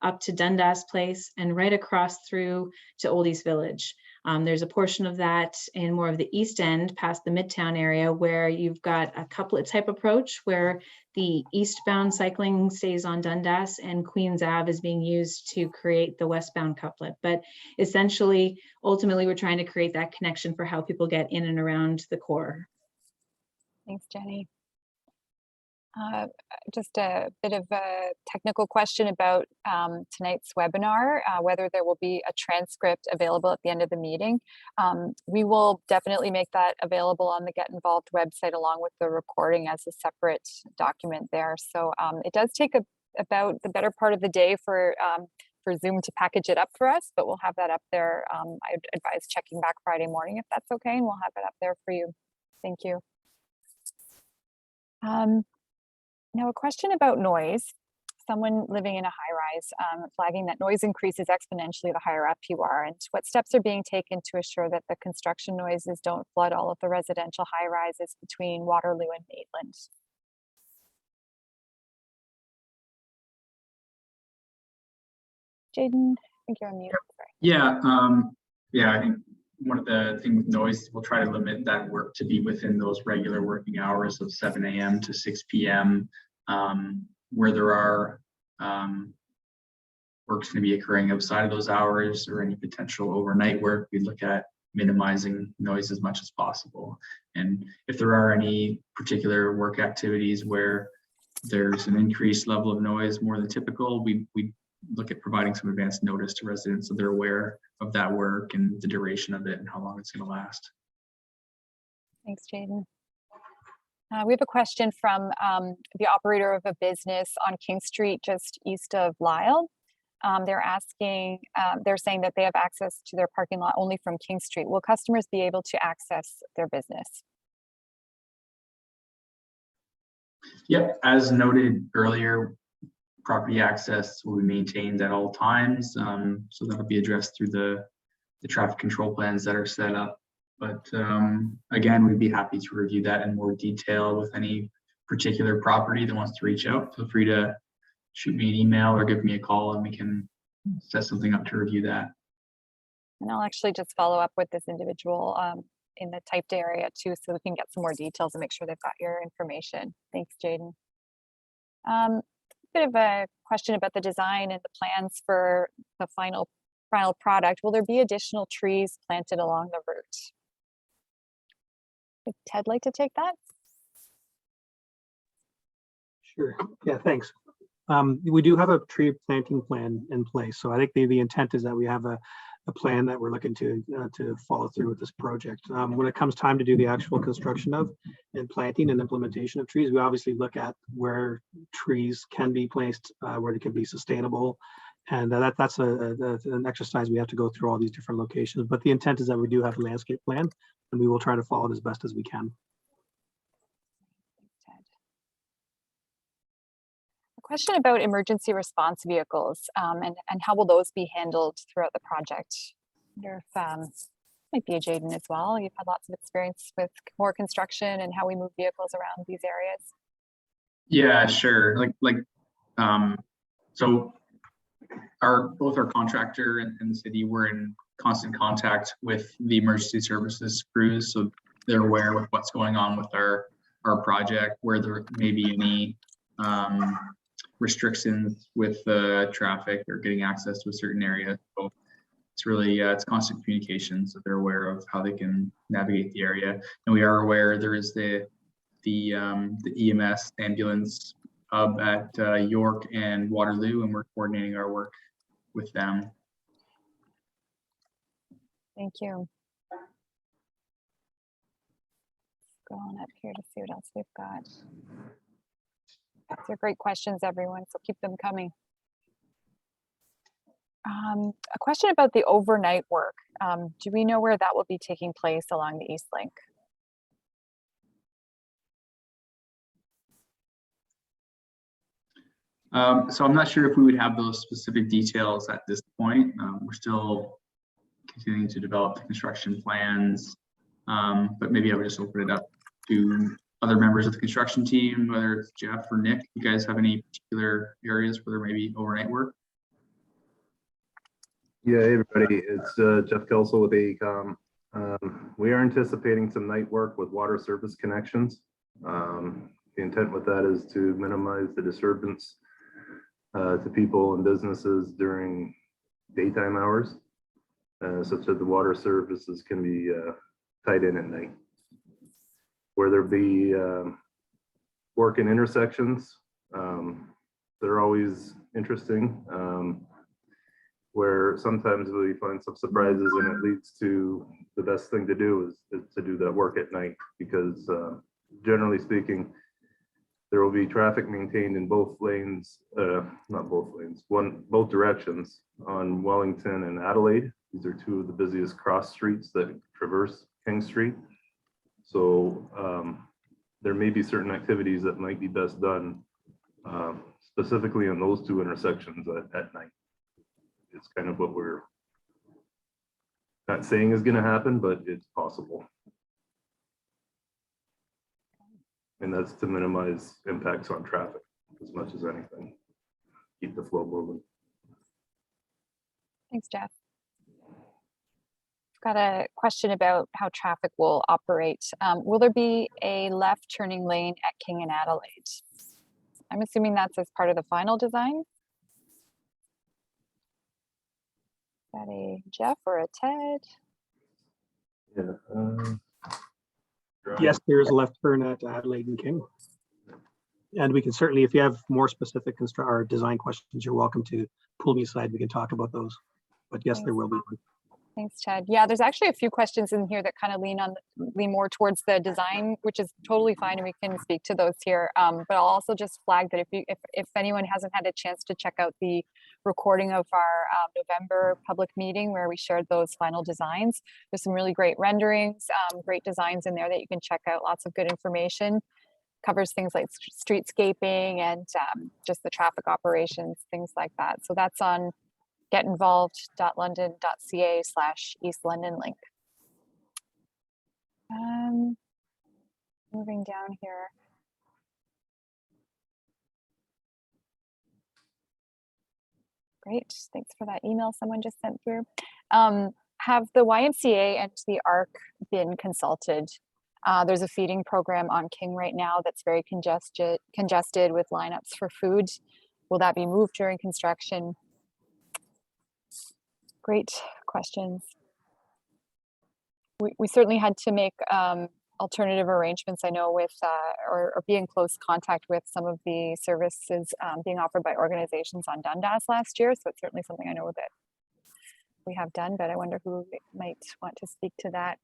up to Dundas Place and right across through to Old East Village. There's a portion of that in more of the east end past the Midtown area where you've got a couplet type approach where the eastbound cycling stays on Dundas and Queens Ave is being used to create the westbound couplet. But essentially, ultimately, we're trying to create that connection for how people get in and around the core. Thanks, Jenny. Just a bit of a technical question about tonight's webinar, whether there will be a transcript available at the end of the meeting. We will definitely make that available on the Get Involved website along with the recording as a separate document there. So it does take about the better part of the day for Zoom to package it up for us, but we'll have that up there. I'd advise checking back Friday morning if that's okay, and we'll have it up there for you. Thank you. Now a question about noise. Someone living in a high-rise flagging that noise increases exponentially the higher up you are, and what steps are being taken to assure that the construction noises don't flood all of the residential high-rises between Waterloo and Maitland? Jaden, I think you're on mute. Sorry. Yeah, I think one of the things with noise, we'll try to limit that work to be within those regular working hours of 7 a.m. to 6 p.m. Where there are works going to be occurring outside of those hours or any potential overnight work, we look at minimizing noise as much as possible. And if there are any particular work activities where there's an increased level of noise more than typical, we look at providing some advanced notice to residents so they're aware of that work and the duration of it and how long it's going to last. Thanks, Jaden. We have a question from the operator of a business on King Street, just east of Lyle. They're asking, they're saying that they have access to their parking lot only from King Street. Will customers be able to access their business? Yep, as noted earlier, property access will be maintained at all times. So that'll be addressed through the traffic control plans that are set up. But again, we'd be happy to review that in more detail with any particular property that wants to reach out. Feel free to shoot me an email or give me a call and we can set something up to review that. And I'll actually just follow up with this individual in the typed area too, so we can get some more details and make sure they've got your information. Thanks, Jaden. Bit of a question about the design and the plans for the final product. Will there be additional trees planted along the route? Would Ted like to take that? Sure. Yeah, thanks. We do have a tree planting plan in place. So I think the intent is that we have a plan that we're looking to follow through with this project. When it comes time to do the actual construction of and planting and implementation of trees, we obviously look at where trees can be placed, where they can be sustainable. And that's an exercise we have to go through all these different locations. But the intent is that we do have a landscape plan and we will try to follow it as best as we can. A question about emergency response vehicles and how will those be handled throughout the project? I wonder if might be a Jaden as well. You've had lots of experience with core construction and how we move vehicles around these areas. Yeah, sure. So both our contractor and the city were in constant contact with the emergency services crews, so they're aware of what's going on with our project, where there may be any restrictions with traffic or getting access to a certain area. So it's really it's constant communication, so they're aware of how they can navigate the area. And we are aware there is the EMS ambulance hub at York and Waterloo, and we're coordinating our work with them. Thank you. Go on up here to see what else we've got. These are great questions, everyone, so keep them coming. A question about the overnight work. Do we know where that will be taking place along the East Link? So I'm not sure if we would have those specific details at this point. We're still continuing to develop the construction plans, but maybe I would just open it up to other members of the construction team, whether it's Jeff or Nick. You guys have any particular areas where there may be overnight work? Yeah, hey everybody, it's Jeff Kelso with AECom. We are anticipating some night work with water service connections. The intent with that is to minimize the disturbance to people and businesses during daytime hours, such that the water services can be tied in at night. Where there be work in intersections, they're always interesting. Where sometimes we find some surprises and it leads to the best thing to do is to do that work at night, because generally speaking, there will be traffic maintained in both lanes, not both lanes, both directions on Wellington and Adelaide. These are two of the busiest cross streets that traverse King Street. So there may be certain activities that might be best done specifically on those two intersections at night. It's kind of what we're not saying is going to happen, but it's possible. And that's to minimize impacts on traffic as much as anything. Keep the flow moving. Thanks, Jeff. I've got a question about how traffic will operate. Will there be a left turning lane at King and Adelaide? I'm assuming that's as part of the final design. Is that a Jeff or a Ted? Yeah. Yes, there is a left turn at Adelaide and King. And we can certainly, if you have more specific or design questions, you're welcome to pull me aside. We can talk about those. But yes, there will be one. Thanks, Ted. Yeah, there's actually a few questions in here that kind of lean more towards the design, which is totally fine, and we can speak to those here. But I'll also just flag that if anyone hasn't had a chance to check out the recording of our November public meeting where we shared those final designs, there's some really great renderings, great designs in there that you can check out. Lots of good information. Covers things like streetscaping and just the traffic operations, things like that. So that's on getinvolved.london.ca/East London link. Moving down here. Great, thanks for that email someone just sent through. Have the YMCA and the ARC been consulted? There's a feeding program on King right now that's very congested with lineups for food. Will that be moved during construction? Great questions. We certainly had to make alternative arrangements, I know, with or be in close contact with some of the services being offered by organizations on Dundas last year. So it's certainly something I know that we have done, but I wonder who might want to speak to that.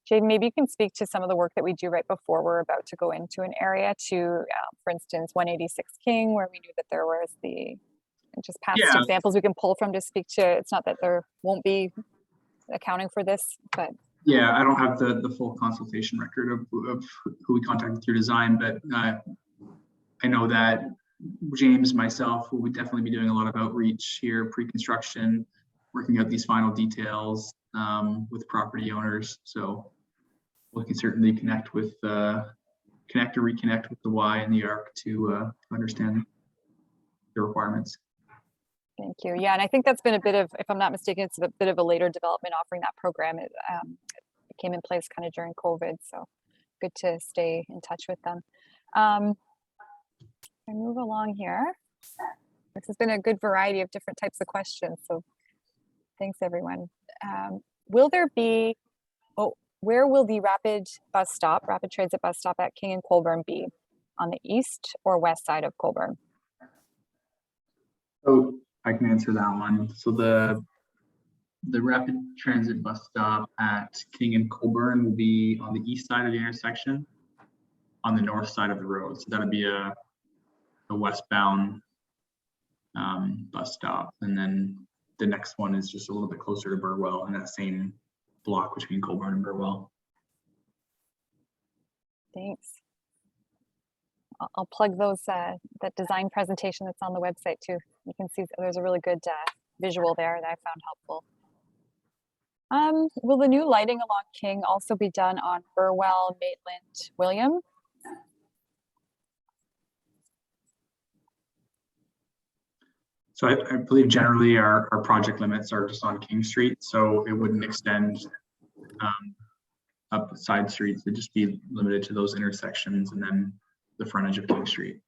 Jade, maybe you can speak to some of the work that we do right before we're about to go into an area to, for instance, 186 King, where we knew that there was just past examples we can pull from to speak to. It's not that there won't be accounting for this, but. Yeah, I don't have the full consultation record of who we contacted through design, but I know that James, myself, will definitely be doing a lot of outreach here, pre-construction, working out these final details with property owners. So we can certainly connect or reconnect with the Y and the ARC to understand the requirements. Thank you. Yeah, and I think that's been a bit of, if I'm not mistaken, it's a bit of a later development offering that program. It came in place kind of during COVID, so good to stay in touch with them. I move along here. This has been a good variety of different types of questions, so thanks everyone. Will there be, where will the rapid transit bus stop at King and Colburn be? On the east or west side of Colburn? Oh, I can answer that one. So the rapid transit bus stop at King and Colburn will be on the east side of the intersection, on the north side of the road. So that'll be a westbound bus stop, and then the next one is just a little bit closer to Burwell in that same block between Colburn and Burwell. Thanks. I'll plug those that design presentation that's on the website too. You can see there's a really good visual there that I found helpful. Will the new lighting along King also be done on Burwell, Maitland, William? So I believe generally our project limits are just on King Street, so it wouldn't extend up side streets. It'd just be limited to those intersections and then the frontage of King Street.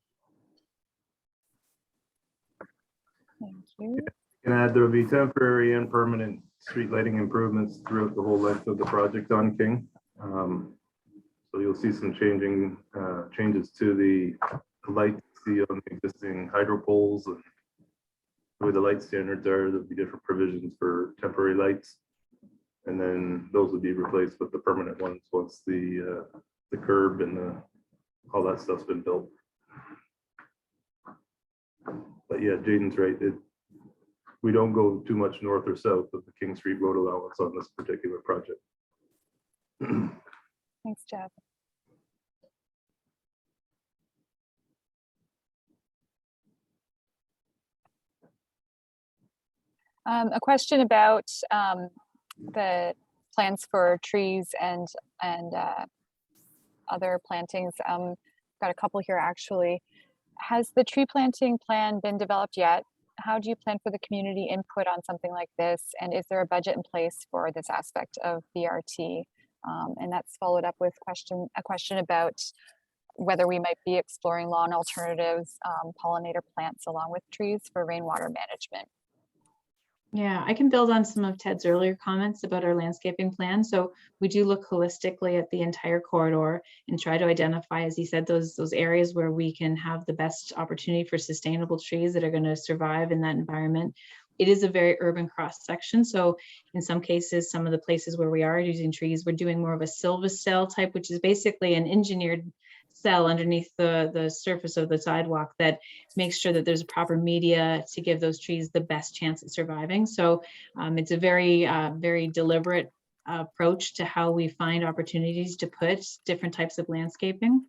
Thank you. Can add there will be temporary and permanent street lighting improvements throughout the whole length of the project on King. So you'll see some changes to the lights you see on the existing hydro poles and the way the light standards are. There'll be different provisions for temporary lights, and then those will be replaced with the permanent ones once the curb and all that stuff's been built. But yeah, Jaden's right. We don't go too much north or south of the King Street road allowance on this particular project. Thanks, Jeff. A question about the plans for trees and other plantings. Got a couple here actually. Has the tree planting plan been developed yet? How do you plan for the community input on something like this? And is there a budget in place for this aspect of BRT? And that's followed up with a question about whether we might be exploring lawn alternatives, pollinator plants along with trees for rainwater management. Yeah, I can build on some of Ted's earlier comments about our landscaping plan. So we do look holistically at the entire corridor and try to identify, as he said, those areas where we can have the best opportunity for sustainable trees that are going to survive in that environment. It is a very urban cross section. So in some cases, some of the places where we are using trees, we're doing more of a silva-cell type, which is basically an engineered cell underneath the surface of the sidewalk that makes sure that there's a proper media to give those trees the best chance at surviving. So it's a very deliberate approach to how we find opportunities to put different types of landscaping.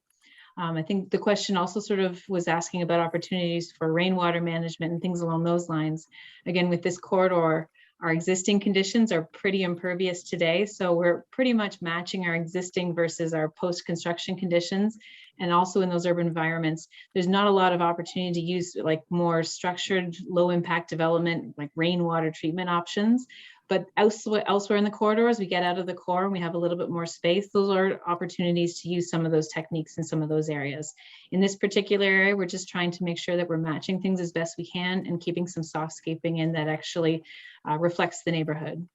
I think the question also sort of was asking about opportunities for rainwater management and things along those lines. Again, with this corridor, our existing conditions are pretty impervious today. So we're pretty much matching our existing versus our post-construction conditions. And also in those urban environments, there's not a lot of opportunity to use like more structured, low impact development, like rainwater treatment options. But elsewhere in the corridors, we get out of the core and we have a little bit more space. Those are opportunities to use some of those techniques in some of those areas. In this particular area, we're just trying to make sure that we're matching things as best we can and keeping some softscaping in that actually reflects the neighborhood.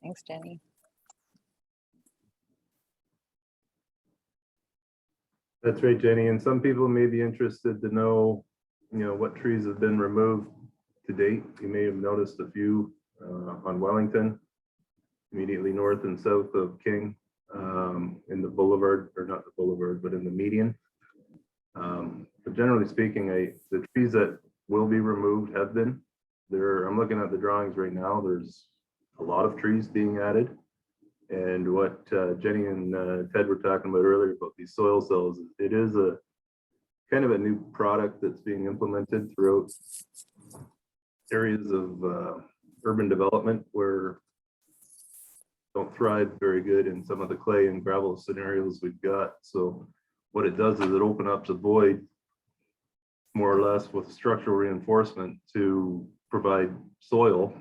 Thanks, Jenny. That's right, Jenny. And some people may be interested to know, what trees have been removed to date. You may have noticed a few on Wellington, immediately north and south of King, in the boulevard, or not the boulevard, but in the median. But generally speaking, the trees that will be removed have been there. I'm looking at the drawings right now. There's a lot of trees being added. And what Jenny and Ted were talking about earlier about these soil cells, it is a kind of a new product that's being implemented throughout areas of urban development where don't thrive very good in some of the clay and gravel scenarios we've got. So what it does is it opens up the void more or less with structural reinforcement to provide soil,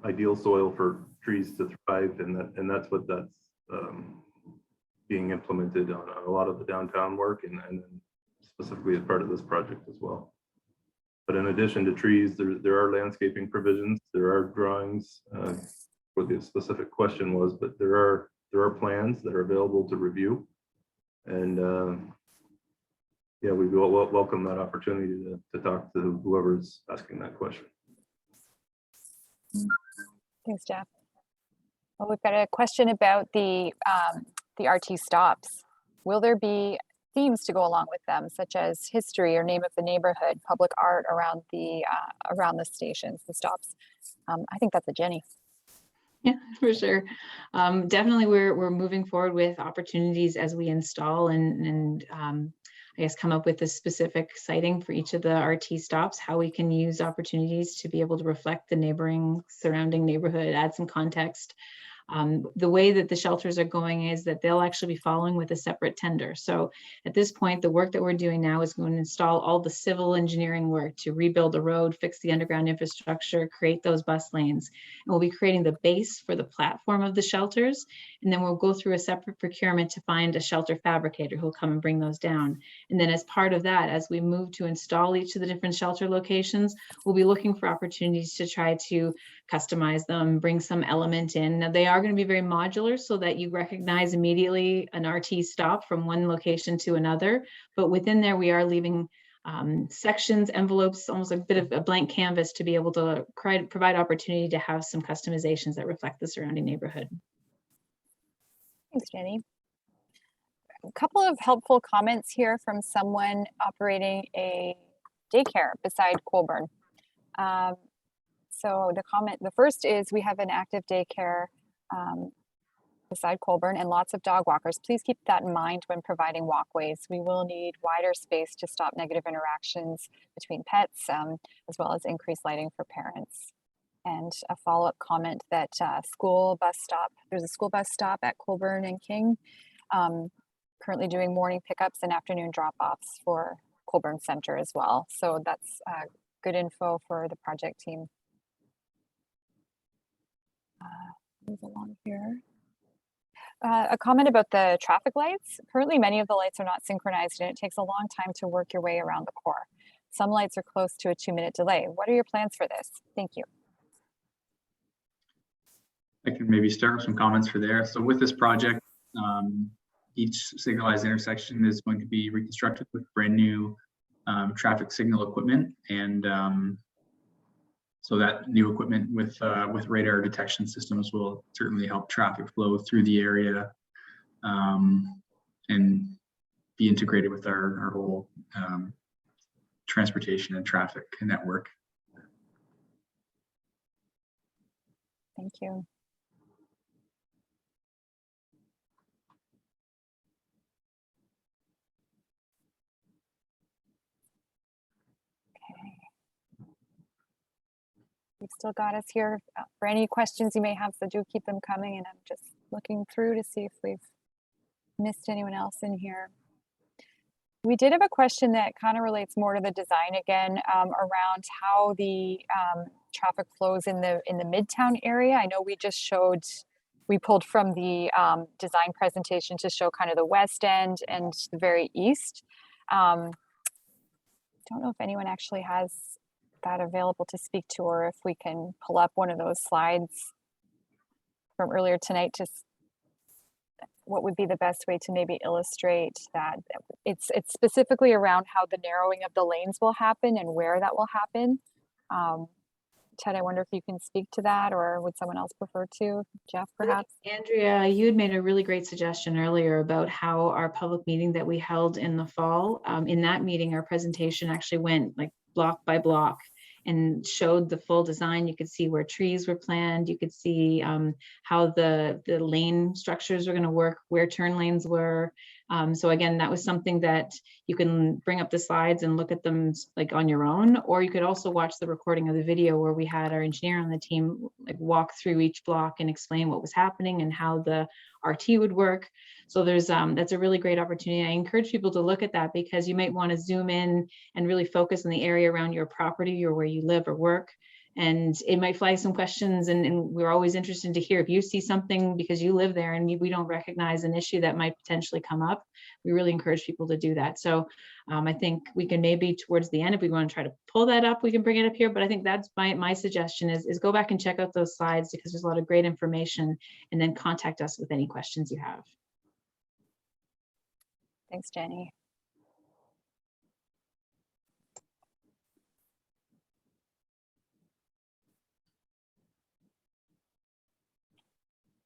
ideal soil for trees to thrive, and that's what that's being implemented on a lot of the downtown work and specifically as part of this project as well. But in addition to trees, there are landscaping provisions, there are drawings, what the specific question was, but there are plans that are available to review. And yeah, we will welcome that opportunity to talk to whoever's asking that question. Thanks, Jeff. Well, we've got a question about the RT stops. Will there be themes to go along with them, such as history or name of the neighborhood, public art around the stations, the stops? I think that's a Jenny. Yeah, for sure. Definitely, we're moving forward with opportunities as we install and I guess come up with a specific siting for each of the RT stops, how we can use opportunities to be able to reflect the surrounding neighborhood, add some context. The way that the shelters are going is that they'll actually be following with a separate tender. So at this point, the work that we're doing now is going to install all the civil engineering work to rebuild the road, fix the underground infrastructure, create those bus lanes. And we'll be creating the base for the platform of the shelters. And then we'll go through a separate procurement to find a shelter fabricator who'll come and bring those down. And then as part of that, as we move to install each of the different shelter locations, we'll be looking for opportunities to try to customize them, bring some element in. Now, they are going to be very modular so that you recognize immediately an RT stop from one location to another. But within there, we are leaving sections, envelopes, almost like a bit of a blank canvas to be able to provide opportunity to have some customizations that reflect the surrounding neighborhood. Thanks, Jenny. A couple of helpful comments here from someone operating a daycare beside Colburn. So the first is, we have an active daycare beside Colburn and lots of dog walkers. Please keep that in mind when providing walkways. We will need wider space to stop negative interactions between pets, as well as increased lighting for parents. And a follow-up comment that there's a school bus stop at Colburn and King, currently doing morning pickups and afternoon drop-offs for Colburn Center as well. So that's good info for the project team. Move along here. A comment about the traffic lights. Currently, many of the lights are not synchronized and it takes a long time to work your way around the core. Some lights are close to a 2-minute delay. What are your plans for this? Thank you. I can maybe start with some comments for there. So with this project, each signalized intersection is going to be reconstructed with brand new traffic signal equipment, and so that new equipment with radar detection systems will certainly help traffic flow through the area and be integrated with our whole transportation and traffic network. Thank you. You've still got us here for any questions you may have, so do keep them coming. And I'm just looking through to see if we've missed anyone else in here. We did have a question that kind of relates more to the design again, around how the traffic flows in the Midtown area. I know we pulled from the design presentation to show kind of the west end and the very east. Don't know if anyone actually has that available to speak to, or if we can pull up one of those slides from earlier tonight, to what would be the best way to maybe illustrate that. It's specifically around how the narrowing of the lanes will happen and where that will happen. Ted, I wonder if you can speak to that, or would someone else prefer to? Jeff, perhaps? Andrea, you had made a really great suggestion earlier about how our public meeting that we held in the fall, in that meeting, our presentation actually went like block by block and showed the full design. You could see where trees were planned. You could see how the lane structures were going to work, where turn lanes were. So again, that was something that you can bring up the slides and look at them like on your own, or you could also watch the recording of the video where we had our engineer on the team like walk through each block and explain what was happening and how the RT would work. So there's that's a really great opportunity. I encourage people to look at that, because you might want to zoom in and really focus on the area around your property or where you live or work. And it might flag some questions, and we're always interested to hear if you see something because you live there and we don't recognize an issue that might potentially come up. We really encourage people to do that. So I think we can maybe towards the end, if we want to try to pull that up, we can bring it up here. But I think that's my suggestion is go back and check out those slides, because there's a lot of great information, and then contact us with any questions you have. Thanks, Jenny.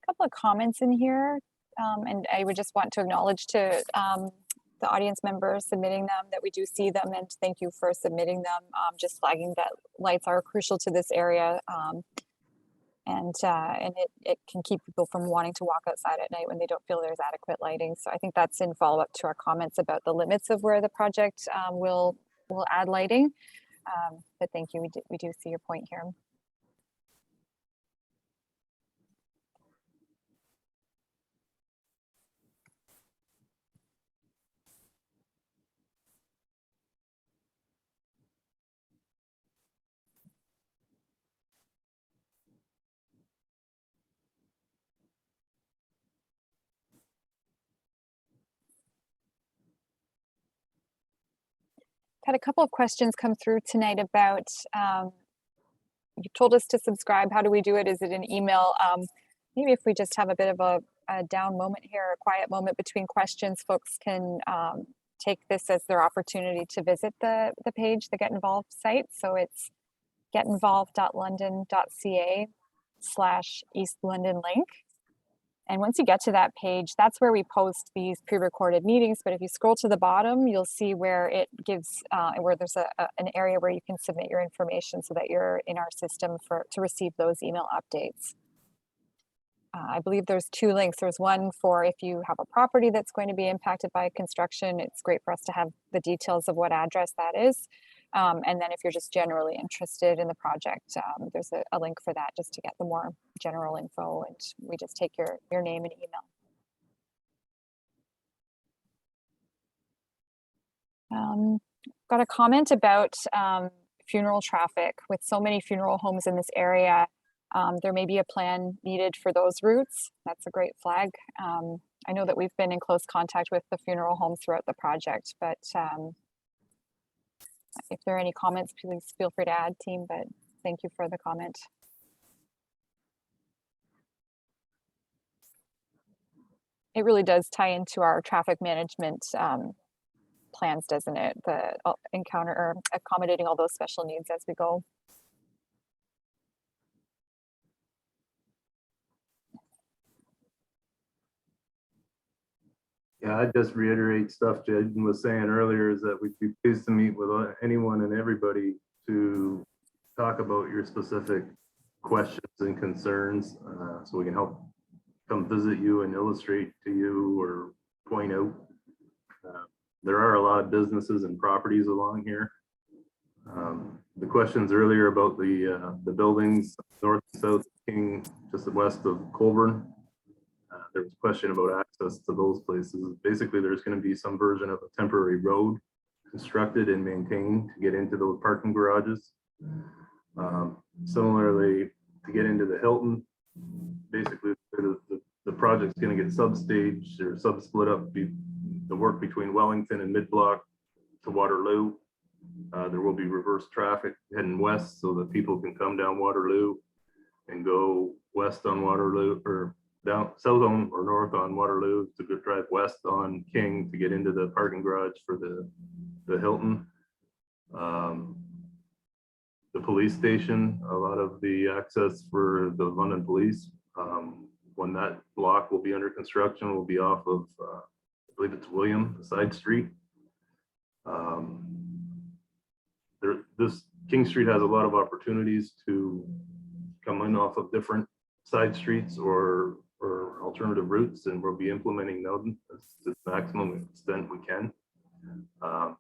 Couple of comments in here, and I would just want to acknowledge to the audience members submitting them that we do see them, and thank you for submitting them. Just flagging that lights are crucial to this area, and it can keep people from wanting to walk outside at night when they don't feel there's adequate lighting. So I think that's in follow-up to our comments about the limits of where the project will add lighting. But thank you, we do see your point here. Had a couple of questions come through tonight about, you told us to subscribe. How do we do it? Is it an email? Maybe if we just have a bit of a down moment here, a quiet moment between questions, folks can take this as their opportunity to visit the page, the Get Involved site. So it's getinvolved.london.ca/East London link. And once you get to that page, that's where we post these pre-recorded meetings. But if you scroll to the bottom, you'll see where it gives, where there's an area where you can submit your information so that you're in our system to receive those email updates. I believe there's two links. There's one for if you have a property that's going to be impacted by construction. It's great for us to have the details of what address that is. And then if you're just generally interested in the project, there's a link for that just to get the more general info, and we just take your name and email. Got a comment about funeral traffic. With so many funeral homes in this area, there may be a plan needed for those routes. That's a great flag. I know that we've been in close contact with the funeral homes throughout the project, but if there are any comments, please feel free to add, team, but thank you for the comment. It really does tie into our traffic management plans, doesn't it? The encounter or accommodating all those special needs as we go. Yeah, I'd just reiterate stuff Jaden was saying earlier, is that we'd be pleased to meet with anyone and everybody to talk about your specific questions and concerns, so we can help come visit you and illustrate to you or point out. There are a lot of businesses and properties along here. The questions earlier about the buildings north and south King, just west of Colburn. There was a question about access to those places. Basically, there's going to be some version of a temporary road constructed and maintained to get into those parking garages. Similarly, to get into the Hilton, basically the project's going to get sub-staged or sub-split up, the work between Wellington and mid-block to Waterloo. There will be reverse traffic heading west so that people can come down Waterloo and go west on Waterloo, or down south on or north on Waterloo to go drive west on King to get into the parking garage for the Hilton. The police station, a lot of the access for the London police, when that block will be under construction, will be off of, I believe it's William, the side street. This King Street has a lot of opportunities to come in off of different side streets or alternative routes, and we'll be implementing them to the maximum extent we can.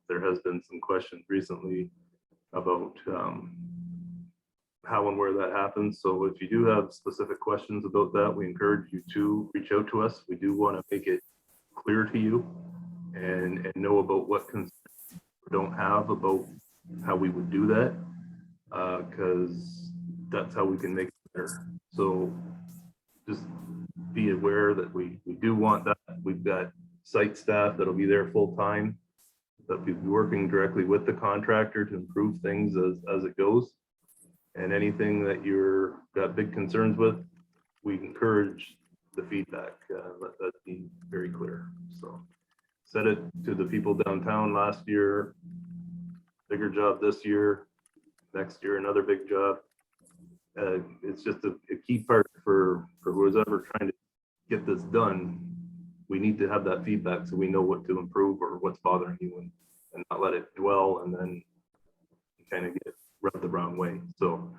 There has been some questions recently about how and where that happens. So if you do have specific questions about that, we encourage you to reach out to us. We do want to make it clear to you and know about what concerns you don't have about how we would do that, because that's how we can make it better. So just be aware that we do want that. We've got site staff that'll be there full time, that we'll be working directly with the contractor to improve things as it goes. And anything that you're got big concerns with, we encourage the feedback. Let that be very clear. So said it to the people downtown last year, bigger job this year, next year another big job. It's just a key part for who's ever trying to get this done. We need to have that feedback so we know what to improve or what's bothering you, and not let it dwell and then kind of get rubbed the wrong way. So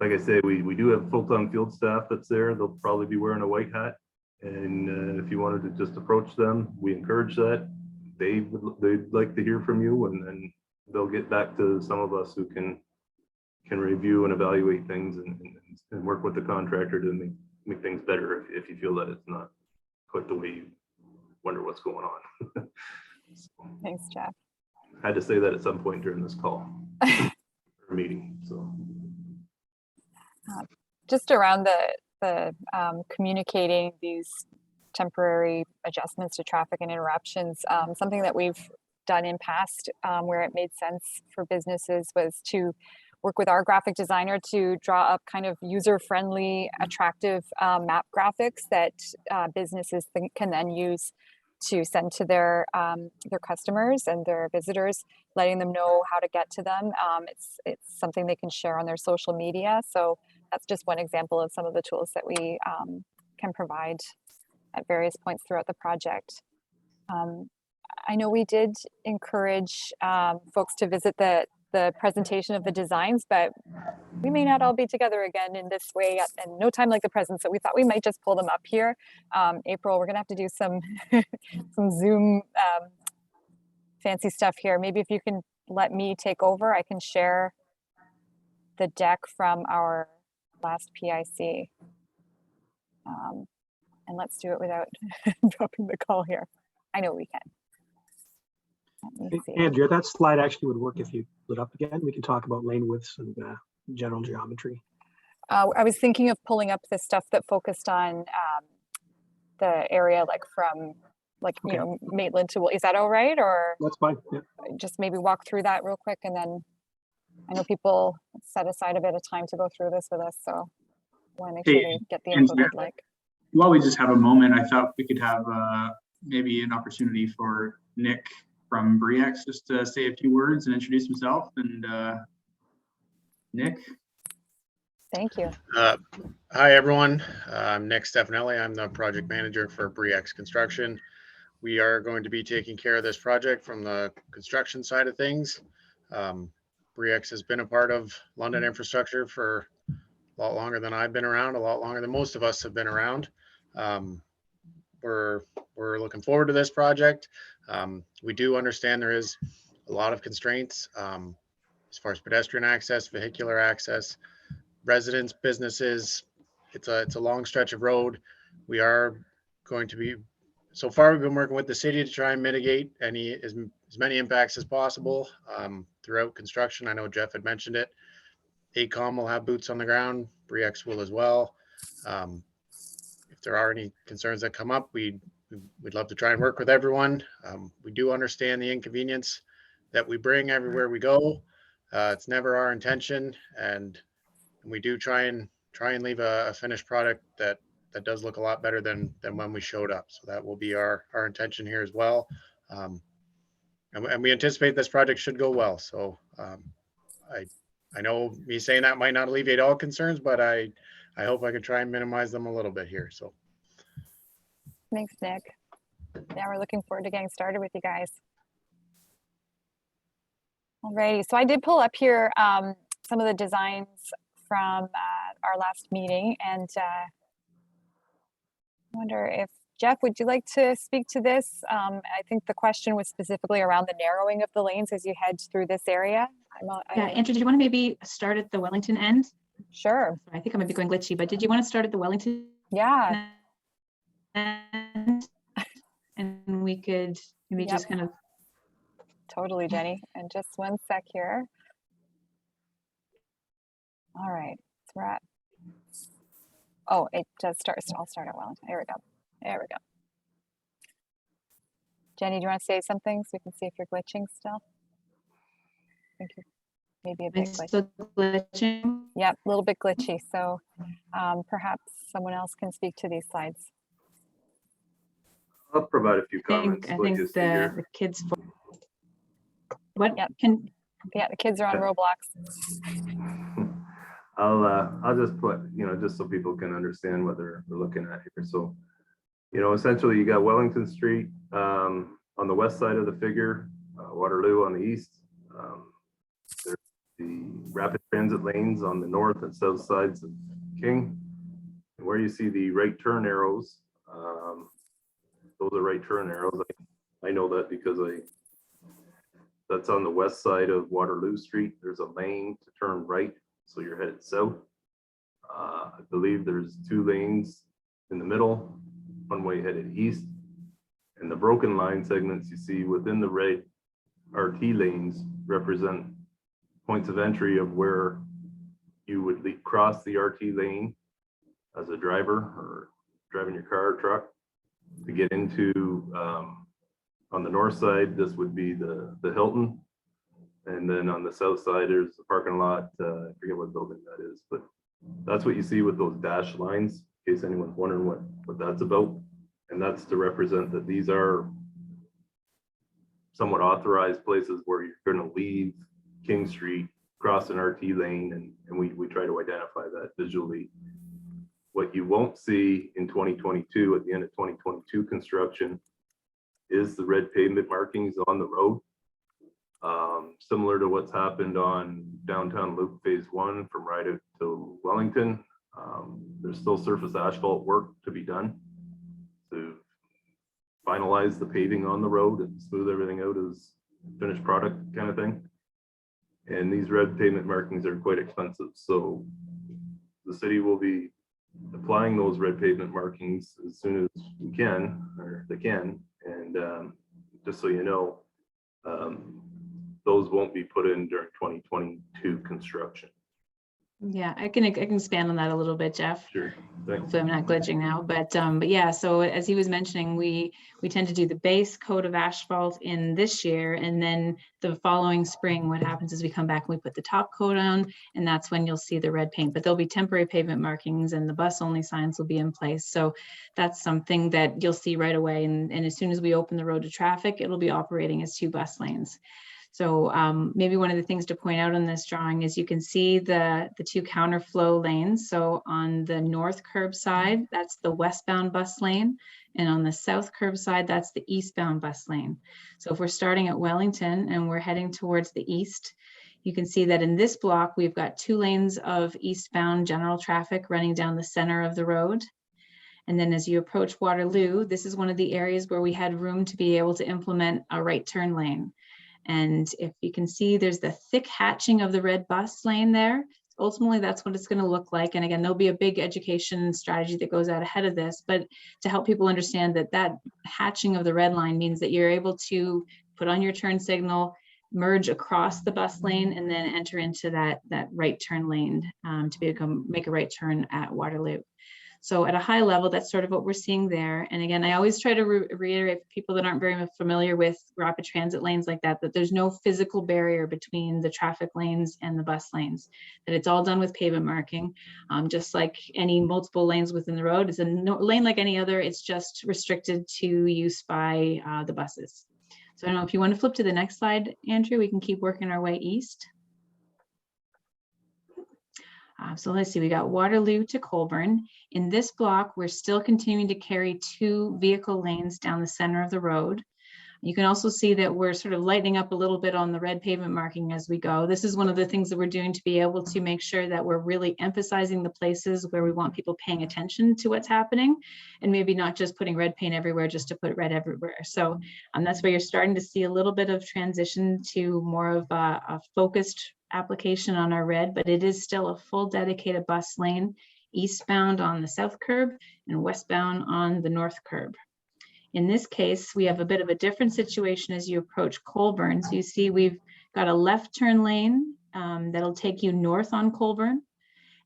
like I say, we do have full-time field staff that's there. They'll probably be wearing a white hat, and if you wanted to just approach them, we encourage that. They'd like to hear from you, and then they'll get back to some of us who can review and evaluate things and work with the contractor to make things better if you feel that it's not quite the way you wonder what's going on. So, Thanks, Jeff. I had to say that at some point during this call or meeting. So just around the communicating these temporary adjustments to traffic and interruptions, something that we've done in past where it made sense for businesses was to work with our graphic designer to draw up kind of user-friendly, attractive map graphics that businesses can then use to send to their customers and their visitors, letting them know how to get to them. It's something they can share on their social media. So that's just one example of some of the tools that we can provide at various points throughout the project. I know we did encourage folks to visit the presentation of the designs, but we may not all be together again in this way and no time like the present. So we thought we might just pull them up here. April, we're gonna have to do some some Zoom fancy stuff here. Maybe if you can let me take over, I can share the deck from our last PIC. And let's do it without dropping the call here. I know we can. Let me see. Andrea, that slide actually would work if you lit up again. We can talk about lane widths and general geometry. I was thinking of pulling up the stuff that focused on the area like from you know, Maitland to, is that all right? Or That's fine. Yeah. just maybe walk through that real quick, and then I know people set aside a bit of time to go through this with us, so I want to make sure they get the info they'd like. While we just have a moment, I thought we could have maybe an opportunity for Nick from BRIEX just to say a few words and introduce himself. And Nick. Thank you. Hi, everyone. I'm Nick Stefanelli. I'm the project manager for BRIEX Construction. We are going to be taking care of this project from the construction side of things. BRIEX has been a part of London infrastructure for a lot longer than I've been around, a lot longer than most of us have been around. We're looking forward to this project. We do understand there is a lot of constraints as far as pedestrian access, vehicular access, residents, businesses. It's a long stretch of road. We are going to be, so far we've been working with the city to try and mitigate as many impacts as possible throughout construction. I know Jeff had mentioned it. AECOM will have boots on the ground. BRIEX will as well. If there are any concerns that come up, we'd love to try and work with everyone. We do understand the inconvenience that we bring everywhere we go. It's never our intention, and we do try and leave a finished product that does look a lot better than when we showed up. So that will be our intention here as well. And we anticipate this project should go well. So I know me saying that might not alleviate all concerns, but I hope I can try and minimize them a little bit here. So Thanks, Nick. Yeah, we're looking forward to getting started with you guys. Alrighty, so I did pull up here some of the designs from our last meeting, and I wonder if, Jeff, would you like to speak to this? I think the question was specifically around the narrowing of the lanes as you head through this area. Yeah, Andrew, did you want to maybe start at the Wellington end? Sure. I think I might be going glitchy, but did you want to start at the Wellington Yeah. end? And we could maybe just kind of. Totally, Jenny. And just one sec here. All right, so we're at, oh, it does start, I'll start at Wellington. There we go. There we go. Jenny, do you want to say something so we can see if you're glitching still? I think you're maybe a bit glitchy. Still glitching? Yep, a little bit glitchy. So perhaps someone else can speak to these slides. I'll provide a few comments. I think the kids. What? Yep. Yeah, the kids are on Roblox. I'll just put, just so people can understand what they're looking at here. So, essentially you got Wellington Street on the west side of the figure, Waterloo on the east. There's the rapid transit lanes on the north and south sides of King. And where you see the right turn arrows, those are right turn arrows. I know that because that's on the west side of Waterloo Street. There's a lane to turn right, so you're headed south. I believe there's 2 lanes in the middle, one way headed east. And the broken line segments you see within the red RT lanes represent points of entry of where you would cross the RT lane as a driver or driving your car or truck to get into On the north side, this would be the Hilton. And then on the south side, there's the parking lot. I forget what building that is, but that's what you see with those dashed lines, in case anyone's wondering what that's about. And that's to represent that these are somewhat authorized places where you're going to leave King Street, cross an RT lane, and we try to identify that visually. What you won't see in 2022, at the end of 2022 construction, is the red pavement markings on the road. Similar to what's happened on downtown Loop Phase 1 from right out to Wellington. There's still surface asphalt work to be done to finalize the paving on the road and smooth everything out as finished product kind of thing. And these red pavement markings are quite expensive. So the city will be applying those red pavement markings as soon as we can, or they can. And just so you know, those won't be put in during 2022 construction. Yeah, I can expand on that a little bit, Jeff. Sure. Thanks. So I'm not glitching now, but yeah, so as he was mentioning, we tend to do the base coat of asphalt in this year, and then the following spring, what happens is we come back and we put the top coat on, and that's when you'll see the red paint. But there'll be temporary pavement markings, and the bus only signs will be in place. So that's something that you'll see right away. And as soon as we open the road to traffic, it'll be operating as 2 bus lanes. So maybe one of the things to point out on this drawing is you can see the 2 counterflow lanes. So on the north curb side, that's the westbound bus lane. And on the south curb side, that's the eastbound bus lane. So if we're starting at Wellington and we're heading towards the east, you can see that in this block, we've got 2 lanes of eastbound general traffic running down the center of the road. And then as you approach Waterloo, this is one of the areas where we had room to be able to implement a right turn lane. And if you can see, there's the thick hatching of the red bus lane there. Ultimately, that's what it's going to look like. And again, there'll be a big education strategy that goes out ahead of this, but to help people understand that that hatching of the red line means that you're able to put on your turn signal, merge across the bus lane, and then enter into that right turn lane to make a right turn at Waterloo. So at a high level, that's sort of what we're seeing there. And again, I always try to reiterate for people that aren't very familiar with rapid transit lanes like that there's no physical barrier between the traffic lanes and the bus lanes, that it's all done with pavement marking. Just like any multiple lanes within the road, it's a lane like any other, it's just restricted to use by the buses. So I don't know if you want to flip to the next slide, Andrew, we can keep working our way east. So let's see, we got Waterloo to Colborne. In this block, we're still continuing to carry 2 vehicle lanes down the center of the road. You can also see that we're sort of lightening up a little bit on the red pavement marking as we go. This is one of the things that we're doing to be able to make sure that we're really emphasizing the places where we want people paying attention to what's happening, and maybe not just putting red paint everywhere just to put red everywhere. So that's where you're starting to see a little bit of transition to more of a focused application on our red, but it is still a full dedicated bus lane, eastbound on the south curb and westbound on the north curb. In this case, we have a bit of a different situation as you approach Colborne. So you see we've got a left turn lane that'll take you north on Colborne.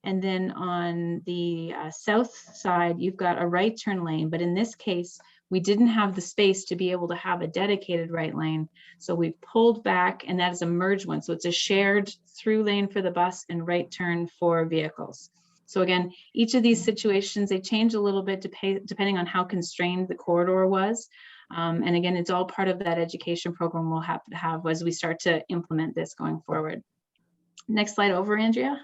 And then on the south side, you've got a right turn lane. But in this case, we didn't have the space to be able to have a dedicated right lane. So we've pulled back, and that is a merged one. So it's a shared through lane for the bus and right turn for vehicles. So again, each of these situations, they change a little bit depending on how constrained the corridor was. And again, it's all part of that education program we'll have to have as we start to implement this going forward. Next slide over, Andrea.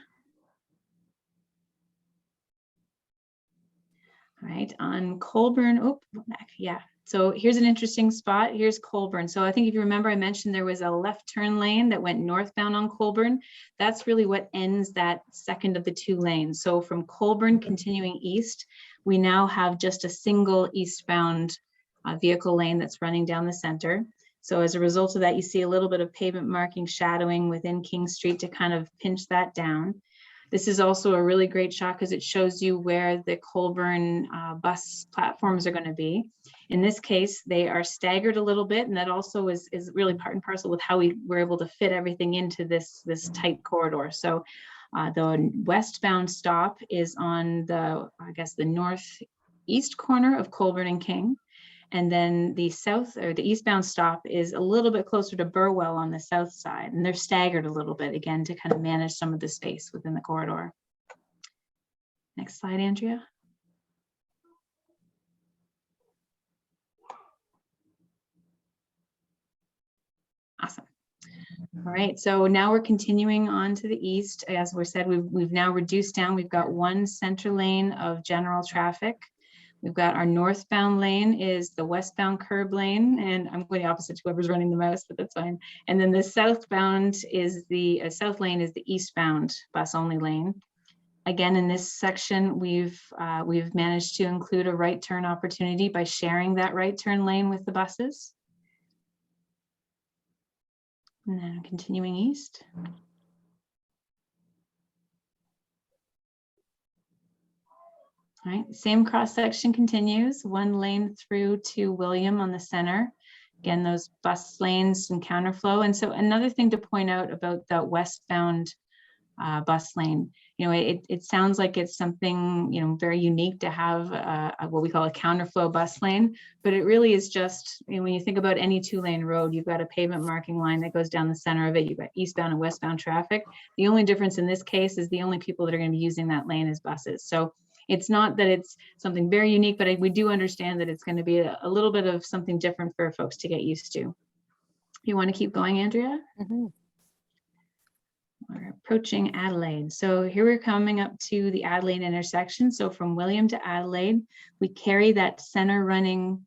All right, on Colborne, back, yeah. So here's an interesting spot. Here's Colborne. So I think if you remember, I mentioned there was a left turn lane that went northbound on Colborne. That's really what ends that second of the 2 lanes. So from Colborne continuing east, we now have just a single eastbound vehicle lane that's running down the center. So as a result of that, you see a little bit of pavement marking shadowing within King Street to kind of pinch that down. This is also a really great shot because it shows you where the Colborne bus platforms are going to be. In this case, they are staggered a little bit, and that also is really part and parcel with how we were able to fit everything into this tight corridor. So the westbound stop is on the, I guess, the northeast corner of Colborne and King. And then the south or the eastbound stop is a little bit closer to Burwell on the south side. And they're staggered a little bit, again, to kind of manage some of the space within the corridor. Next slide, Andrea. Awesome. All right, so now we're continuing on to the east. As we said, we've now reduced down. We've got one center lane of general traffic. We've got our northbound lane is the westbound curb lane, and I'm going the opposite to whoever's running the mouse, but that's fine. And then the southbound is the south lane is the eastbound bus only lane. Again, in this section, we've managed to include a right turn opportunity by sharing that right turn lane with the buses. And then continuing east. All right, same cross section continues, one lane through to William on the center. Again, those bus lanes and counterflow. And so another thing to point out about that westbound bus lane, you know, it sounds like it's something, you know, very unique to have what we call a counterflow bus lane, but it really is just, you know, when you think about any 2-lane road, you've got a pavement marking line that goes down the center of it. You've got eastbound and westbound traffic. The only difference in this case is the only people that are going to be using that lane is buses. So it's not that it's something very unique, but we do understand that it's going to be a little bit of something different for folks to get used to. You want to keep going, Andrea? Mm-hmm. We're approaching Adelaide. So here we're coming up to the Adelaide intersection. So from William to Adelaide, we carry that center running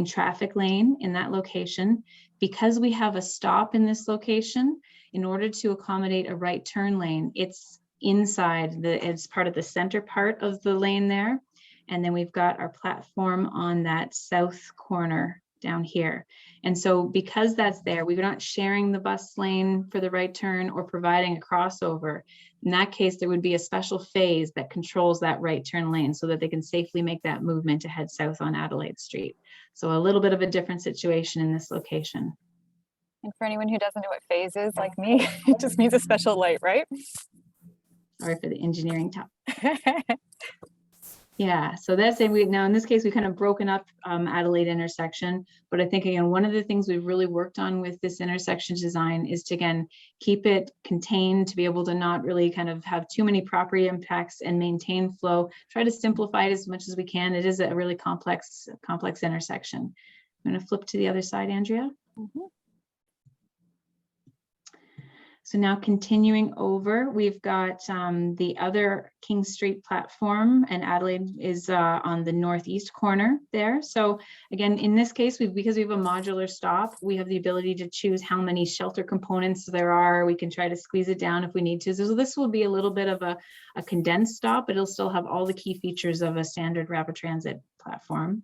traffic lane in that location. Because we have a stop in this location, in order to accommodate a right turn lane, it's inside it's part of the center part of the lane there. And then we've got our platform on that south corner down here. And so because that's there, we're not sharing the bus lane for the right turn or providing a crossover. In that case, there would be a special phase that controls that right turn lane so that they can safely make that movement to head south on Adelaide Street. So a little bit of a different situation in this location. And for anyone who doesn't know what phase is, like me, it just means a special light, right? Sorry for the engineering talk. Yeah, so that's it. Now in this case, we've kind of broken up Adelaide intersection, but I think again, one of the things we've really worked on with this intersection design is to again, keep it contained, to be able to not really kind of have too many property impacts and maintain flow, try to simplify it as much as we can. It is a really complex intersection. I'm gonna flip to the other side, Andrea. Mm-hmm. So now continuing over, we've got the other King Street platform, and Adelaide is on the northeast corner there. So again, in this case, because we have a modular stop, we have the ability to choose how many shelter components there are. We can try to squeeze it down if we need to. So this will be a little bit of a condensed stop, but it'll still have all the key features of a standard rapid transit platform.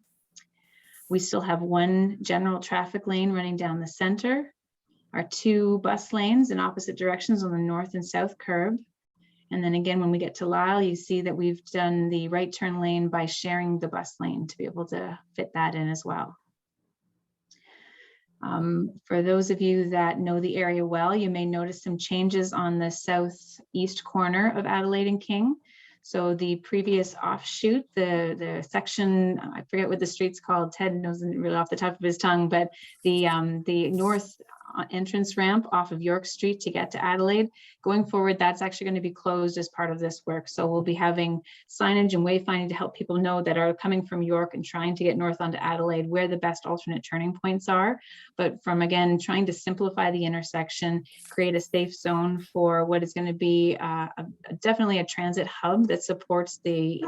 We still have one general traffic lane running down the center, our 2 bus lanes in opposite directions on the north and south curb. And then again, when we get to Lisle, you see that we've done the right turn lane by sharing the bus lane to be able to fit that in as well. For those of you that know the area well, you may notice some changes on the southeast corner of Adelaide and King. So the previous offshoot, the section, I forget what the street's called, Ted knows it really off the top of his tongue, but the north entrance ramp off of York Street to get to Adelaide. Going forward, that's actually going to be closed as part of this work. So we'll be having signage and wayfinding to help people know that are coming from York and trying to get north onto Adelaide where the best alternate turning points are. But from, again, trying to simplify the intersection, create a safe zone for what is going to be definitely a transit hub that supports the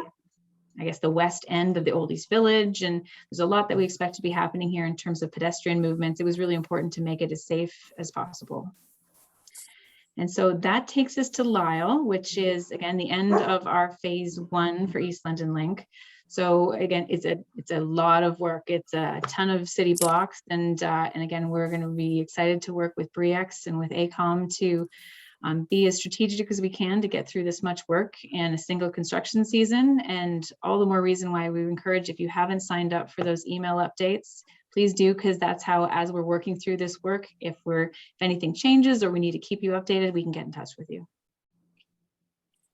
west end of the Old East Village. And there's a lot that we expect to be happening here in terms of pedestrian movements. It was really important to make it as safe as possible. And so that takes us to Lisle, which is, again, the end of our phase 1 for East London Link. So again, it's a lot of work. It's a ton of city blocks. And again, we're going to be excited to work with BRIEX and with AECOM to be as strategic as we can to get through this much work in a single construction season. And all the more reason why we encourage, if you haven't signed up for those email updates, please do, because that's how, as we're working through this work, if anything changes or we need to keep you updated, we can get in touch with you.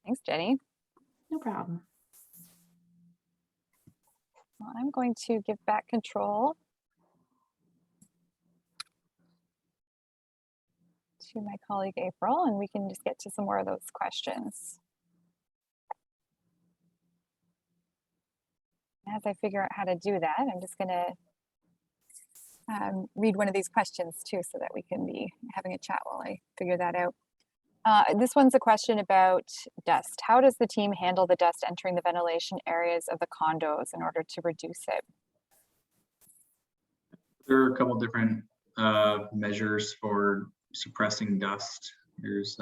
Thanks, Jenny. No problem. So I'm going to give back control to my colleague April, and we can just get to some more of those questions. As I figure out how to do that, I'm just going to read one of these questions too, so that we can be having a chat while I figure that out. This one's a question about dust. How does the team handle the dust entering the ventilation areas of the condos in order to reduce it? There are a couple different measures for suppressing dust. There's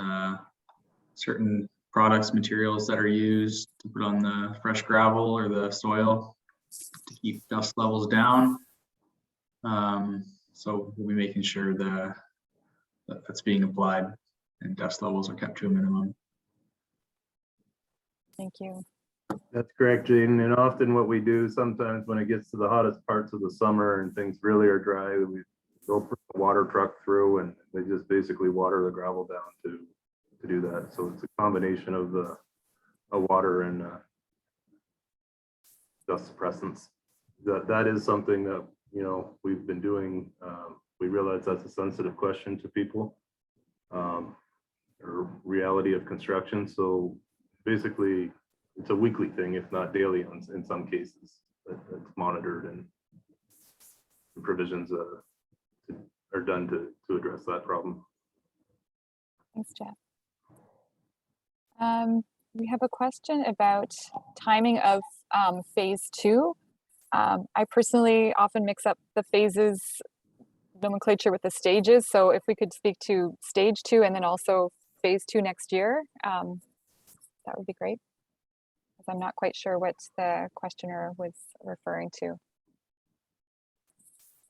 certain products, materials that are used to put on the fresh gravel or the soil to keep dust levels down. So we'll be making sure that that's being applied and dust levels are kept to a minimum. Thank you. That's correct, Jane. And often what we do sometimes when it gets to the hottest parts of the summer and things really are dry, we go put the water truck through and they just basically water the gravel down to do that. So it's a combination of the water and dust suppressants. That is something that, you know, we've been doing. We realize that's a sensitive question to people, or reality of construction. So basically it's a weekly thing, if not daily in some cases, that's monitored, and provisions are done to address that problem. Thanks, Jeff. We have a question about timing of phase 2. I personally often mix up the phases nomenclature with the stages. So if we could speak to stage 2 and then also phase 2 next year, that would be great. Because I'm not quite sure what the questioner was referring to.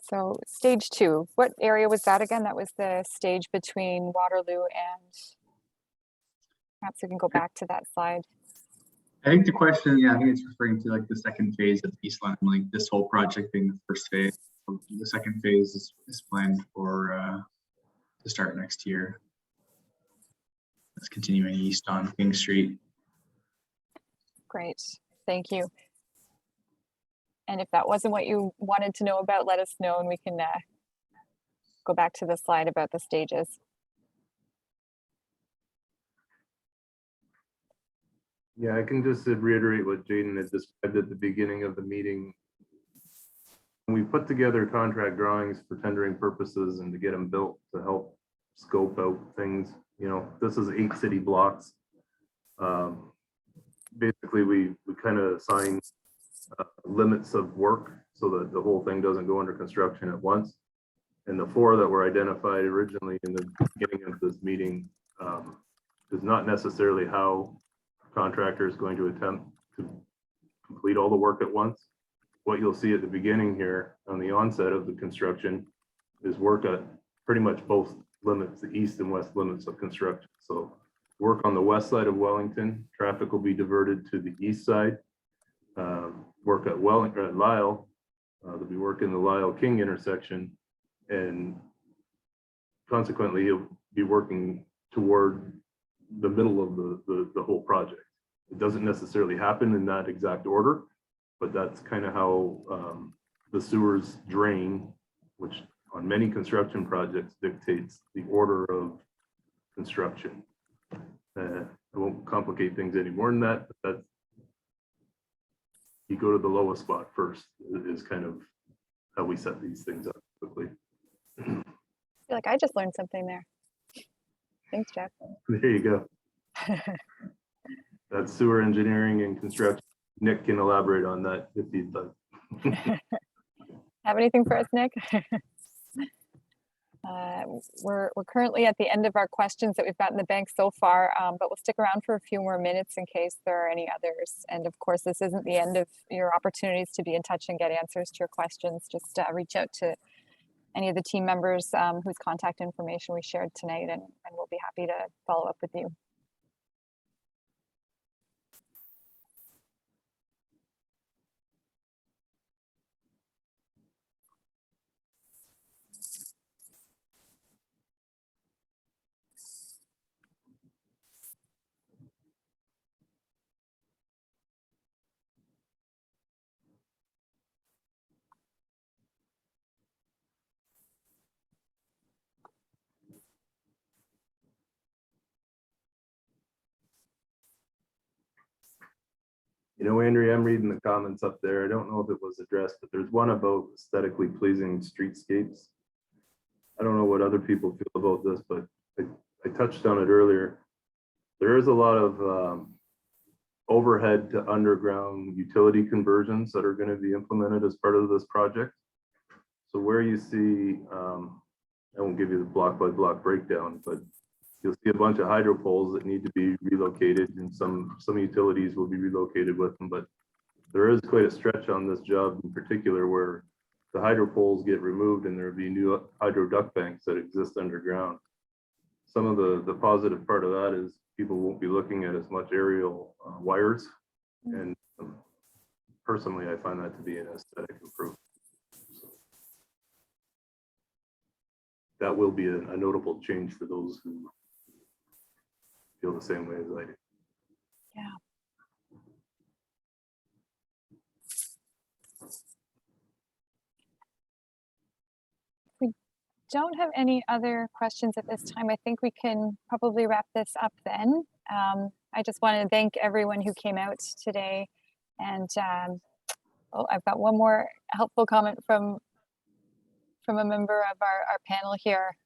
So stage 2, what area was that again? That was the stage between Waterloo and, perhaps we can go back to that slide. I think the question, yeah, I think it's referring to like the second phase of East London, like this whole project being the first phase. The second phase is planned for to start next year. It's continuing east on King Street. Great, thank you. And if that wasn't what you wanted to know about, let us know and we can go back to the slide about the stages. Yeah, I can just reiterate what Jaden had described at the beginning of the meeting. We put together contract drawings for tendering purposes and to get them built to help scope out things. You know, this is 8 city blocks. Basically, we kind of assign limits of work so that the whole thing doesn't go under construction at once. And the 4 that were identified originally in the beginning of this meeting is not necessarily how contractor is going to attempt to complete all the work at once. What you'll see at the beginning here on the onset of the construction is work at pretty much both limits, the east and west limits of construction. So work on the west side of Wellington, traffic will be diverted to the east side. Work at Wellington, at Lyle, there'll be work in the Lyle-King intersection, and consequently you'll be working toward the middle of the whole project. It doesn't necessarily happen in that exact order, but that's kind of how the sewers drain, which on many construction projects dictates the order of construction. I won't complicate things any more than that, but that's, you go to the lowest spot first is kind of how we set these things up quickly. I feel like I just learned something there. Thanks, Jeff. There you go. That's sewer engineering and construction. Nick can elaborate on that if he'd like. Have anything for us, Nick? We're currently at the end of our questions that we've got in the bank so far, but we'll stick around for a few more minutes in case there are any others. And of course, this isn't the end of your opportunities to be in touch and get answers to your questions. Just reach out to any of the team members whose contact information we shared tonight, and we'll be happy to follow up with you. You know, Andrea, I'm reading the comments up there. I don't know if it was addressed, but there's one about aesthetically pleasing streetscapes. I don't know what other people feel about this, but I touched on it earlier. There is a lot of overhead to underground utility conversions that are going to be implemented as part of this project. So where you see, I won't give you the block by block breakdown, but you'll see a bunch of hydro poles that need to be relocated, and some utilities will be relocated with them. But there is quite a stretch on this job in particular where the hydro poles get removed and there will be new hydro duct banks that exist underground. Some of the positive part of that is people won't be looking at as much aerial wires. And personally, I find that to be an aesthetic improvement. So that will be a notable change for those who feel the same way as I do. Yeah. We don't have any other questions at this time. I think we can probably wrap this up then. I just want to thank everyone who came out today. And oh, I've got one more helpful comment from a member of our panel here.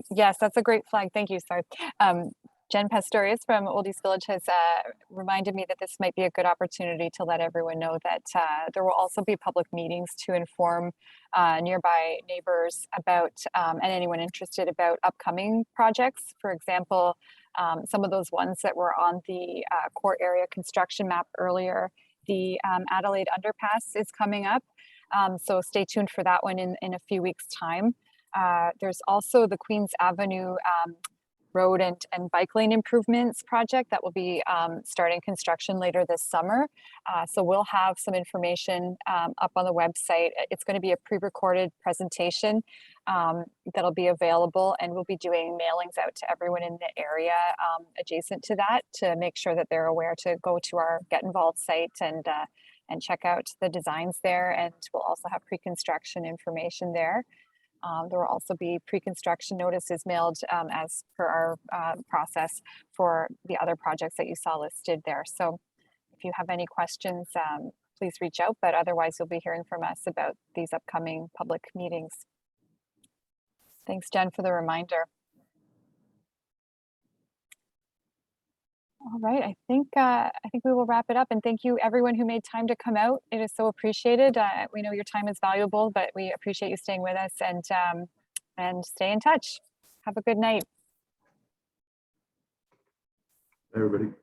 Yes, that's a great flag. Thank you, Sarth. Jen Pastorius from Old East Village has reminded me that this might be a good opportunity to let everyone know that there will also be public meetings to inform nearby neighbors about and anyone interested about upcoming projects. For example, some of those ones that were on the core area construction map earlier, the Adelaide Underpass is coming up. So stay tuned for that one in a few weeks' time. There's also the Queens Avenue road and bike lane improvements project that will be starting construction later this summer. So we'll have some information up on the website. It's going to be a pre-recorded presentation that'll be available, and we'll be doing mailings out to everyone in the area adjacent to that to make sure that they're aware to go to our Get Involved site and check out the designs there. And we'll also have pre-construction information there. There will also be pre-construction notices mailed as per our process for the other projects that you saw listed there. So if you have any questions, please reach out, but otherwise you'll be hearing from us about these upcoming public meetings. Thanks, Jen, for the reminder. All right, I think we will wrap it up, and thank you everyone who made time to come out. It is so appreciated. We know your time is valuable, but we appreciate you staying with us, and stay in touch. Have a good night. Everybody.